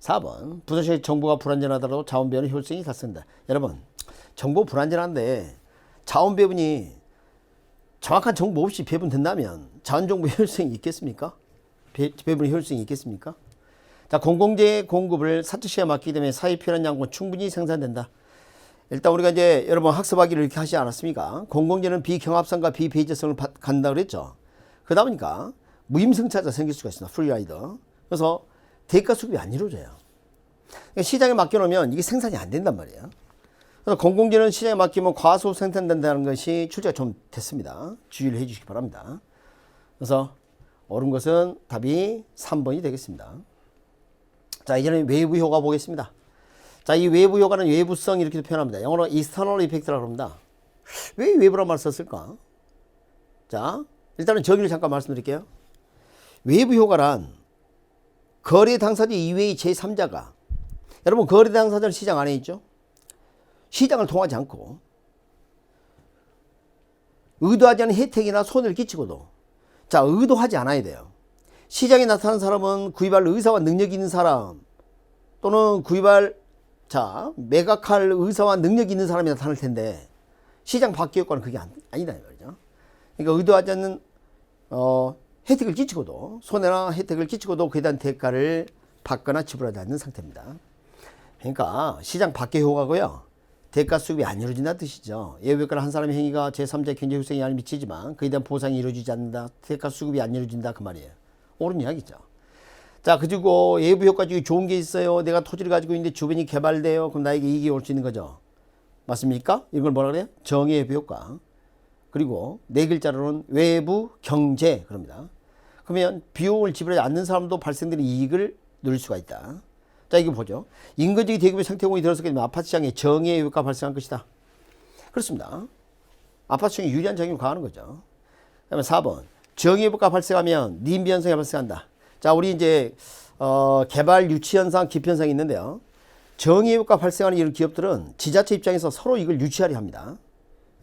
4번 부동산 정보가 불안전하더라도 자원 배분의 효율성이 달성된다. 여러분 정보 불안전한데 자원 배분이 정확한 정보 없이 배분된다면 자원 정보의 효율성이 있겠습니까? 배분의 효율성이 있겠습니까? 자, 공공재 공급을 사측시에 맡기기 때문에 사회 필요한 양은 충분히 생산된다. 일단 우리가 이제 여러분 학습하기를 이렇게 하지 않았습니까? 공공재는 비경합성과 비배제성을 갖는다 그랬죠. 그러다 보니까 무임승차자 생길 수가 있습니다. 프리라이더. 그래서 대가 수급이 안 이루어져요. 그러니까 시장에 맡겨놓으면 이게 생산이 안 된단 말이에요. 그래서 공공재는 시장에 맡기면 과소 생산된다는 것이 출제가 좀 됐습니다. 주의를 해 주시기 바랍니다. 그래서 옳은 것은 답이 3번이 되겠습니다. 자, 이제는 외부 효과 보겠습니다. 자, 이 외부 효과는 외부성 이렇게도 표현합니다. 영어로 external effect라고 합니다. 왜 외부란 말을 썼을까? 자, 일단은 정의를 잠깐 말씀드릴게요. 외부 효과란 거래 당사자 이외의 제3자가, 여러분 거래 당사자는 시장 안에 있죠? 시장을 통하지 않고 의도하지 않은 혜택이나 손해를 끼치고도, 자, 의도하지 않아야 돼요. 시장에 나타난 사람은 구입할 의사와 능력이 있는 사람, 또는 매각할 의사와 능력이 있는 사람이 나타날 텐데, 시장 밖의 효과는 그게 아니다 이 말이죠. 그러니까 의도하지 않는 혜택을 끼치고도, 손해나 혜택을 끼치고도 그에 대한 대가를 받거나 지불하지 않는 상태입니다. 그러니까 시장 밖의 효과고요, 대가 수급이 안 이루어진다는 뜻이죠. 예외효과는 한 사람의 행위가 제3자의 경제 효성에 영향을 미치지만 그에 대한 보상이 이루어지지 않는다, 대가 수급이 안 이루어진다, 그 말이에요. 옳은 이야기죠. 자, 그리고 예부 효과 중에 좋은 게 있어요. 내가 토지를 가지고 있는데 주변이 개발돼요. 그럼 나에게 이익이 올 수 있는 거죠. 맞습니까? 이걸 뭐라 그래요? 정의 예부 효과. 그리고 네 글자로는 외부 경제 그럽니다. 그러면 비용을 지불하지 않는 사람도 발생되는 이익을 누릴 수가 있다. 자, 이거 보죠. 인근지역 대규모 생태공이 들어서게 되면 아파트 시장에 정의 효과가 발생할 것이다. 그렇습니다. 아파트 시장에 유리한 작용이 강하는 거죠. 그다음에 4번. 정의 효과가 발생하면 님비 현상이 발생한다. 자, 우리 이제 개발 유치 현상, 기피 현상이 있는데요. 정의 효과가 발생하는 이런 기업들은 지자체 입장에서 서로 이걸 유치하려 합니다.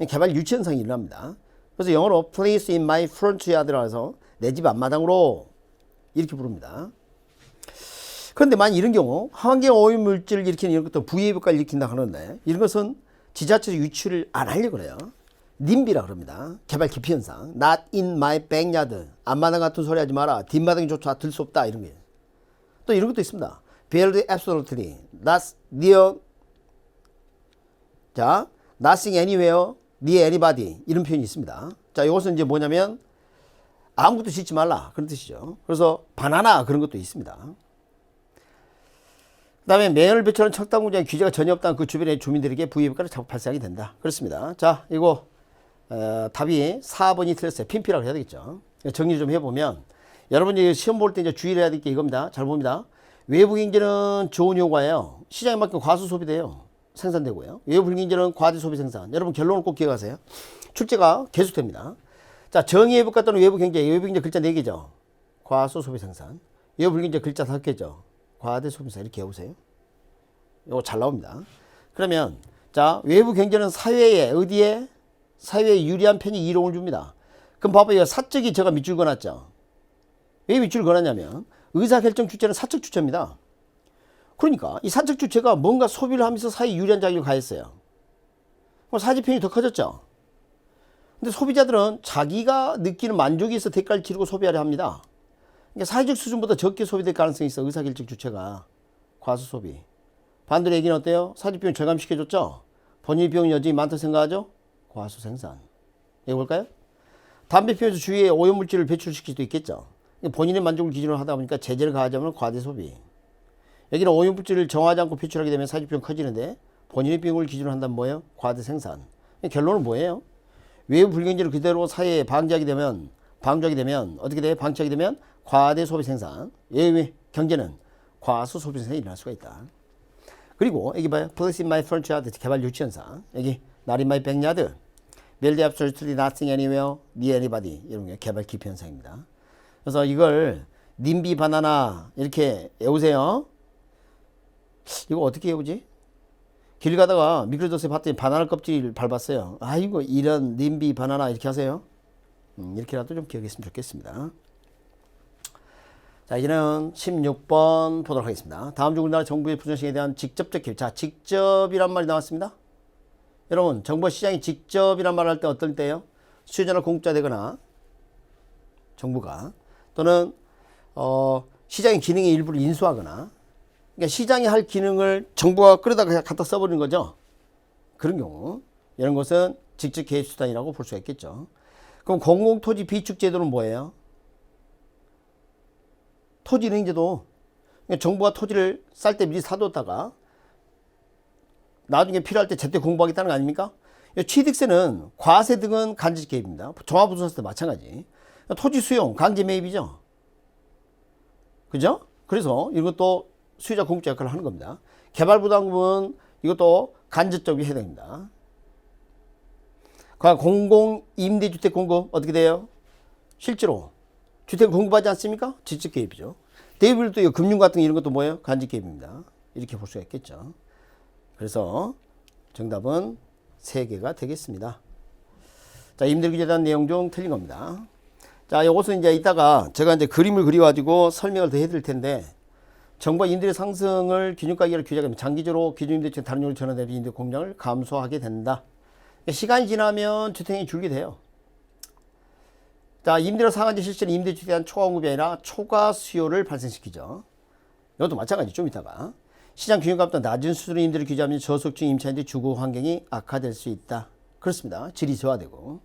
개발 유치 현상이 일어납니다. 그래서 영어로 place in my front yard라고 해서 내 집 앞마당으로 이렇게 부릅니다. 그런데 만약 이런 경우 환경 오염 물질을 일으키는 이런 것도 부의 효과를 일으킨다 하는데, 이런 것은 지자체 유치를 안 하려고 그래요. 님비라 그럽니다. 개발 기피 현상. Not in my backyard. 앞마당 같은 소리 하지 마라. 뒷마당조차 들 수 없다. 이런 게. 또 이런 것도 있습니다. Build absolutely. Not near. 자, nothing anywhere, near anybody. 이런 표현이 있습니다. 자, 이것은 이제 뭐냐면 아무것도 짓지 말라. 그런 뜻이죠. 그래서 바나나 그런 것도 있습니다. 그 다음에 매연을 배출하는 철당 공장에 규제가 전혀 없다는 그 주변의 주민들에게 부의효과를 자꾸 발생하게 된다. 그렇습니다. 자, 이거 답이 4번이 틀렸어요. 핀피라고 해야 되겠죠. 정리 좀 해보면, 여러분이 시험 볼 때 이제 주의를 해야 될 게 이겁니다. 잘 봅니다. 외부 경제는 좋은 효과예요. 시장에 맞게 과수 소비돼요. 생산되고요. 외부 경제는 과대 소비 생산. 여러분 결론을 꼭 기억하세요. 출제가 계속됩니다. 자, 정의의 효과 또는 외부 경제. 외부 경제 글자 4개죠. 과수 소비 생산. 외부 경제 글자 5개죠. 과대 소비 생산. 이렇게 해보세요. 이거 잘 나옵니다. 그러면 자, 외부 경제는 사회에 어디에? 사회에 유리한 편익 이로움을 줍니다. 그럼 봐봐요. 사적이 제가 밑줄 그어놨죠. 왜 밑줄 그어놨냐면 의사결정 주체는 사적 주체입니다. 그러니까 이 사적 주체가 뭔가 소비를 하면서 사회에 유리한 작용을 가했어요. 그럼 사지 편익이 더 커졌죠. 근데 소비자들은 자기가 느끼는 만족에 있어 대가를 치르고 소비하려 합니다. 그러니까 사회적 수준보다 적게 소비될 가능성이 있어. 의사결정 주체가 과수 소비. 반대로 얘기는 어때요? 사지 비용 절감시켜줬죠. 본인 비용이 여전히 많다고 생각하죠. 과수 생산. 이거 볼까요? 담배 피우면서 주위에 오염물질을 배출시킬 수도 있겠죠. 본인의 만족을 기준으로 하다 보니까 제재를 가하자면 과대 소비. 여기는 오염물질을 정하지 않고 배출하게 되면 사지 비용 커지는데, 본인의 비용을 기준으로 한다면 뭐예요? 과대 생산. 결론은 뭐예요? 외부 불경제를 그대로 사회에 방지하게 되면 어떻게 돼요? 방치하게 되면 과대 소비 생산. 외부 경제는 과수 소비 생산이 일어날 수가 있다. 그리고 여기 봐요. Place in my front yard. 개발 유치 현상. 여기 Not in my backyard. Build absolutely nothing anywhere near anybody. 이런 게 개발 기피 현상입니다. 그래서 이걸 님비 바나나 이렇게 외우세요. 이거 어떻게 외우지? 길 가다가 미끄러져서 봤더니 바나나 껍질을 밟았어요. 아이고, 이런 님비 바나나 이렇게 하세요. 이렇게라도 좀 기억했으면 좋겠습니다. 자, 이제는 16번 보도록 하겠습니다. 다음 중 우리나라 정부의 부정시장에 대한 직접적 기회. 자, 직접이란 말이 나왔습니다. 여러분, 정부가 시장이 직접이란 말을 할 때 어떨 때요? 수요자나 공급자되거나 정부가, 또는 시장의 기능의 일부를 인수하거나, 그러니까 시장이 할 기능을 정부가 끌어다가 그냥 갖다 써버리는 거죠. 그런 경우, 이런 것은 직접 개입 수단이라고 볼 수가 있겠죠. 그럼 공공토지 비축제도는 뭐예요? 토지이행제도. 그러니까 정부가 토지를 쌀 때 미리 사뒀다가 나중에 필요할 때 제때 공부하겠다는 거 아닙니까? 취득세는 과세 등은 간접 개입입니다. 종합부동산세 마찬가지. 토지 수용, 강제 매입이죠. 그죠? 그래서 이것도 수요자 공급자 역할을 하는 겁니다. 개발부담금은 이것도 간접적으로 해당됩니다. 공공임대주택 공급 어떻게 돼요? 실제로 주택을 공급하지 않습니까? 직접 개입이죠. 대비를 또 금융 같은 이런 것도 뭐예요? 간접 개입입니다. 이렇게 볼 수가 있겠죠. 그래서 정답은 3개가 되겠습니다. 자, 임대규제에 대한 내용 중 틀린 겁니다. 자, 요것은 이제 이따가 제가 이제 그림을 그려가지고 설명을 더 해드릴 텐데, 정부가 임대료 상승을 기준가격으로 규제하면 장기적으로 기준임대주택 다른 종류 전환되는 임대 공장을 감소하게 된다. 시간이 지나면 주택이 줄게 돼요. 자, 임대료 상한제 실시는 임대주택에 대한 초과 공급이 아니라 초과 수요를 발생시키죠. 이것도 마찬가지 좀 이따가. 시장 균형감보다 낮은 수준의 임대를 규제하면 저소득층 임차인들의 주거 환경이 악화될 수 있다. 그렇습니다. 질이 저하되고.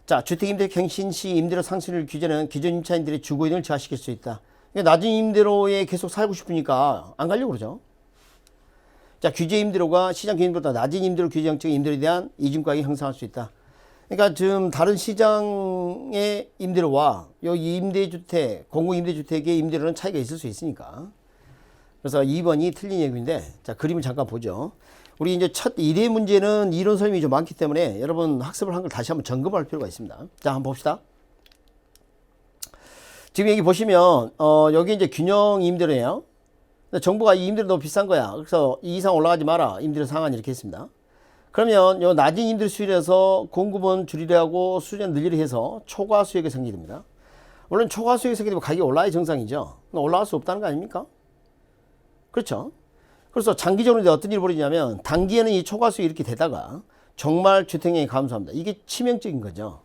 자, 주택임대 갱신 시 임대료 상승률 규제는 기존 임차인들의 주거 이동을 저하시킬 수 있다. 그러니까 낮은 임대료에 계속 살고 싶으니까 안 가려고 그러죠. 자, 규제 임대료가 시장 기준보다 낮은 임대료 규제 형식의 임대료에 대한 이중가격이 형성할 수 있다. 그러니까 지금 다른 시장의 임대료와 여기 임대주택, 공공임대주택의 임대료는 차이가 있을 수 있으니까. 그래서 2번이 틀린 얘기인데, 자, 그림을 잠깐 보죠. 우리 이제 첫 1회 문제는 이론 설명이 좀 많기 때문에 여러분 학습을 한 걸 다시 한번 점검할 필요가 있습니다. 자, 한번 봅시다. 지금 여기 보시면, 여기 이제 균형 임대료예요. 정부가 이 임대료 너무 비싼 거야. 그래서 이 이상 올라가지 마라. 임대료 상한 이렇게 했습니다. 그러면 요 낮은 임대료 수율에서 공급은 줄이려 하고 수요는 늘리려 해서 초과 수익이 생기됩니다. 물론 초과 수익이 생기면 가격이 올라야 정상이죠. 올라갈 수 없다는 거 아닙니까? 그렇죠. 그래서 장기적으로 이제 어떤 일이 벌어지냐면 단기에는 이 초과 수익이 이렇게 되다가 정말 주택량이 감소합니다. 이게 치명적인 거죠.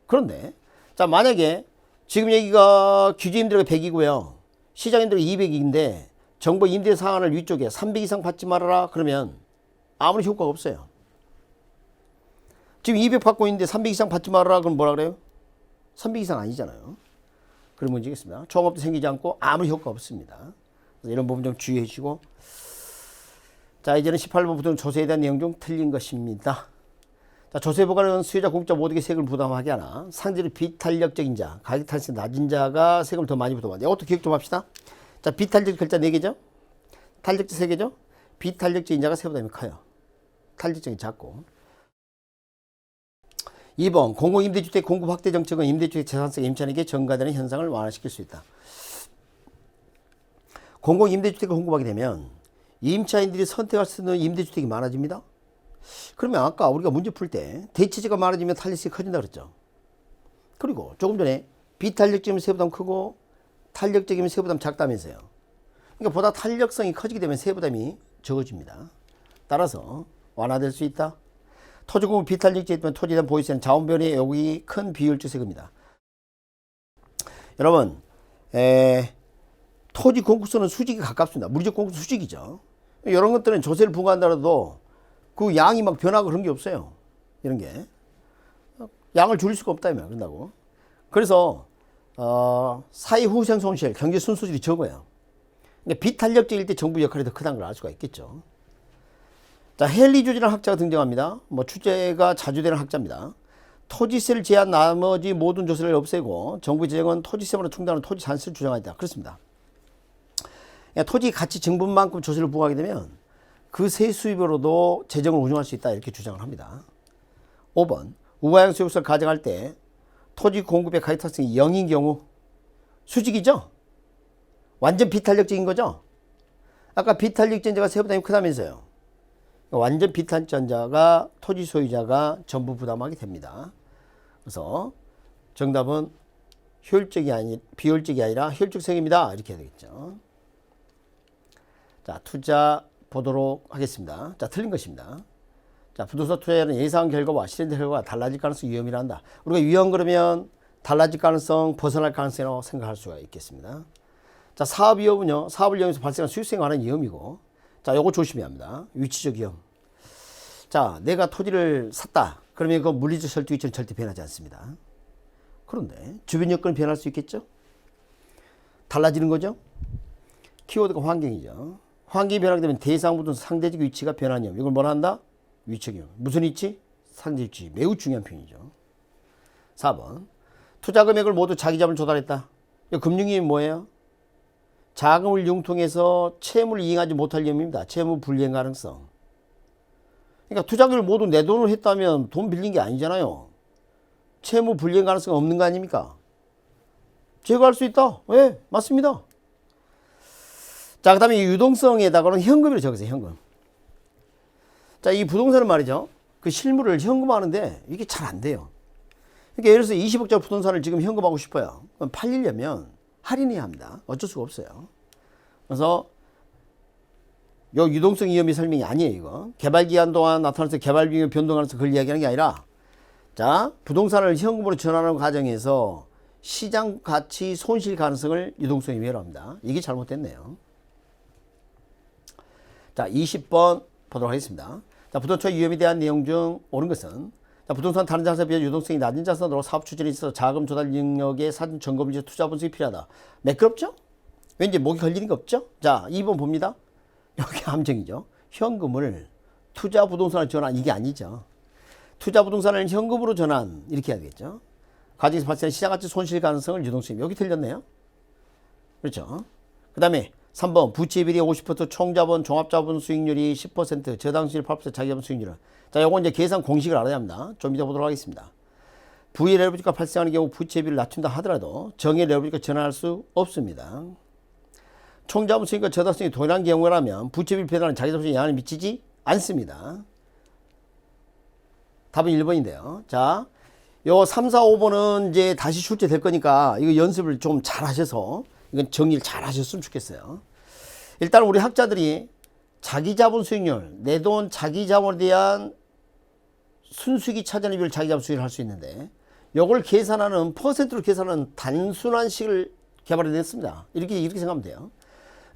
그런데 자, 만약에 지금 여기가 규제 임대료가 100이고요. 시장 임대료가 200인데 정부 임대 상한을 위쪽에 300 이상 받지 말아라 그러면 아무런 효과가 없어요. 지금 200 받고 있는데 300 이상 받지 말아라 그럼 뭐라 그래요? 300 이상 아니잖아요. 그런 문제겠습니다. 종업도 생기지 않고 아무 효과가 없습니다. 그래서 이런 부분 좀 주의해 주시고. 자, 이제는 18번부터는 조세에 대한 내용 중 틀린 것입니다. 자, 조세 부과는 수요자, 공급자 모두에게 세금을 부담하게 하나 상대적으로 비탄력적인 자, 가격 탄력이 낮은 자가 세금을 더 많이 부담한다. 이것도 기억 좀 합시다. 자, 비탄력 글자 4개죠? 탄력자 3개죠? 비탄력적인 자가 세부담이 커요. 탄력적인 작고. 2번 공공임대주택 공급 확대 정책은 임대주택 재산세가 임차인에게 전가되는 현상을 완화시킬 수 있다. 공공임대주택을 공급하게 되면 임차인들이 선택할 수 있는 임대주택이 많아집니다. 그러면 아까 우리가 문제 풀 때 대체재가 많아지면 탄력성이 커진다 그랬죠. 그리고 조금 전에 비탄력적이면 세부담 크고 탄력적이면 세부담 작다면서요. 그러니까 보다 탄력성이 커지게 되면 세부담이 적어집니다. 따라서 완화될 수 있다. 토지공급 비탄력지에 있으면 토지에 대한 보유세는 자원변의 여기 큰 비율적 세금이다. 여러분, 토지 공급소는 수직에 가깝습니다. 물리적 공급 수직이죠. 이런 것들은 조세를 부과한다라도 그 양이 막 변하고 그런 게 없어요. 이런 게. 양을 줄일 수가 없다며, 그런다고. 그래서, 사회 후생 손실, 경제 순수질이 적어요. 그러니까 비탄력적일 때 정부 역할이 더 크다는 걸 알 수가 있겠죠. 자, 헨리 조지라는 학자가 등장합니다. 출제가 자주 되는 학자입니다. 토지세를 제한 나머지 모든 조세를 없애고 정부 재정은 토지세만으로 충당하는 토지 잔세를 주장하다. 그렇습니다. 토지 가치 증분만큼 조세를 부과하게 되면 그 세 수입으로도 재정을 운영할 수 있다. 이렇게 주장을 합니다. 5번 우가형 소유세를 가정할 때 토지 공급의 가격 탑승이 0인 경우 수직이죠? 완전 비탄력적인 거죠? 아까 비탄력전자가 세부담이 크다면서요. 완전 비탄전자가 토지 소유자가 전부 부담하게 됩니다. 그래서 정답은 비효율적이 아니라 효율적 세금이다. 이렇게 해야 되겠죠. 자, 투자 보도록 하겠습니다. 자, 틀린 것입니다. 자, 부동산 투자에는 예상 결과와 실현 결과가 달라질 가능성이 위험이라 한다. 우리가 위험 그러면 달라질 가능성, 벗어날 가능성이라고 생각할 수가 있겠습니다. 자, 사업 위험은요, 사업을 이용해서 발생한 수익성에 관한 위험이고, 자, 요거 조심해야 합니다. 위치적 위험. 자, 내가 토지를 샀다. 그러면 그 물리적 설득 위치는 절대 변하지 않습니다. 그런데 주변 여건은 변할 수 있겠죠? 달라지는 거죠? 키워드가 환경이죠. 환경이 변하게 되면 대상부터 상대적 위치가 변하는 위험. 이걸 뭐라 한다? 위치적 위험. 무슨 위치? 상대 위치. 매우 중요한 표현이죠. 4번. 투자 금액을 모두 자기 자본 조달했다. 이 금융위험이 뭐예요? 자금을 융통해서 채무를 이행하지 못할 위험입니다. 채무 불이행 가능성. 그러니까 투자금을 모두 내 돈으로 했다면 돈 빌린 게 아니잖아요. 채무 불이행 가능성 없는 거 아닙니까? 제거할 수 있다. 예, 맞습니다. 자, 그 다음에 유동성에다가는 현금을 적으세요. 현금. 자, 이 부동산은 말이죠. 그 실물을 현금화하는데 이게 잘 안 돼요. 그러니까 예를 들어서 20억짜리 부동산을 지금 현금하고 싶어요. 그럼 팔리려면 할인해야 합니다. 어쩔 수가 없어요. 그래서 요 유동성 위험이 설명이 아니에요. 이거 개발 기간 동안 나타나서 개발 비용 변동하면서 그걸 이야기하는 게 아니라, 자, 부동산을 현금으로 전환하는 과정에서 시장 가치 손실 가능성을 유동성 위험이라고 합니다. 이게 잘못됐네요. 자, 20번 보도록 하겠습니다. 자, 부동산 위험에 대한 내용 중 옳은 것은, 자, 부동산 다른 자산에 비해 유동성이 낮은 자산으로 사업 추진에 있어서 자금 조달 능력의 사전 점검 시 투자 분석이 필요하다. 매끄럽죠? 왠지 목이 걸리는 거 없죠? 자, 2번 봅니다. 여기 함정이죠. 현금을 투자 부동산을 전환, 이게 아니죠. 투자 부동산을 현금으로 전환, 이렇게 해야 되겠죠. 과정에서 발생한 시장가치 손실 가능성을 유동성, 여기 틀렸네요. 그렇죠. 그 다음에 3번 부채 비율이 50%, 총자본 종합자본 수익률이 10%, 저당수익률 8%, 자기자본 수익률은. 자, 요거 이제 계산 공식을 알아야 합니다. 좀 이따 보도록 하겠습니다. 부의 레버리지가 발생하는 경우 부채 비율을 낮춘다 하더라도 정의 레버리지가 전환할 수 없습니다. 총자본 수익과 저당수익이 동일한 경우라면 부채 비율 변화는 자기자본 수익에 영향을 미치지 않습니다. 답은 1번인데요. 자, 요 3, 4, 5번은 이제 다시 출제될 거니까 이거 연습을 좀 잘 하셔서 이건 정리를 잘 하셨으면 좋겠어요. 일단 우리 학자들이 자기 자본 수익률, 내 돈 자기 자본에 대한 순수익이 차지하는 비율 자기 자본 수익을 할 수 있는데, 요걸 계산하는 퍼센트로 계산하는 단순한식을 개발해냈습니다. 이렇게 생각하면 돼요.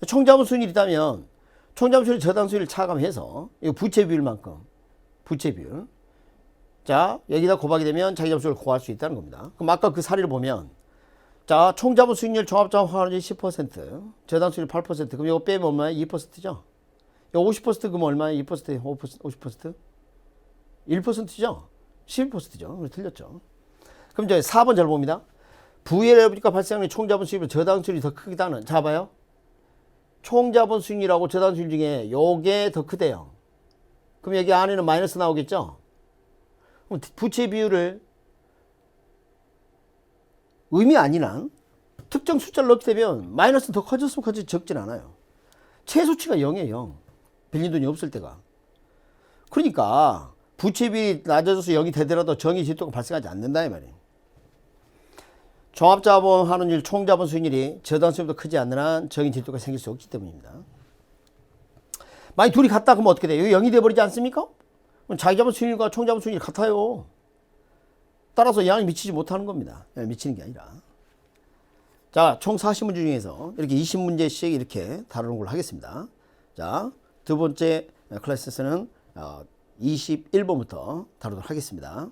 총자본 수익률이 있다면 총자본 수익 저당 수익을 차감해서 이거 부채 비율만큼 부채 비율, 자, 여기다 곱하게 되면 자기 자본 수익을 구할 수 있다는 겁니다. 그럼 아까 그 사례를 보면, 자, 총자본 수익률 종합자본 화환율이 10%, 저당 수익률 8%, 그럼 이거 빼면 얼마예요? 2%죠? 이거 50% 그럼 얼마예요? 2%, 50%? 1%죠? 11%죠? 틀렸죠? 그럼 이제 4번 잘 봅니다. 부의 레버리지가 발생하는 총자본 수익률 저당 수익률이 더 크다는, 자, 봐요. 총자본 수익률하고 저당 수익률 중에 요게 더 크대요. 그럼 여기 안에는 마이너스 나오겠죠? 그럼 부채 비율을 의미 아닌 한 특정 숫자를 넣게 되면 마이너스는 더 커졌으면 커졌지 적진 않아요. 최소치가 0이에요. 0. 빌린 돈이 없을 때가. 그러니까 부채 비율이 낮아져서 0이 되더라도 정의 질도가 발생하지 않는다 이 말이에요. 종합자본 환원율, 총자본 수익률이 저당 수익보다 크지 않는 한 정의 질도가 생길 수 없기 때문입니다. 만약 둘이 같다 그러면 어떻게 돼요? 0이 돼버리지 않습니까? 그럼 자기자본 수익률과 총자본 수익률이 같아요. 따라서 영향을 미치지 못하는 겁니다. 미치는 게 아니라. 자, 총 40문제 중에서 이렇게 20문제씩 이렇게 다루는 걸로 하겠습니다. 자, 두 번째 클래스에서는 21번부터 다루도록 하겠습니다.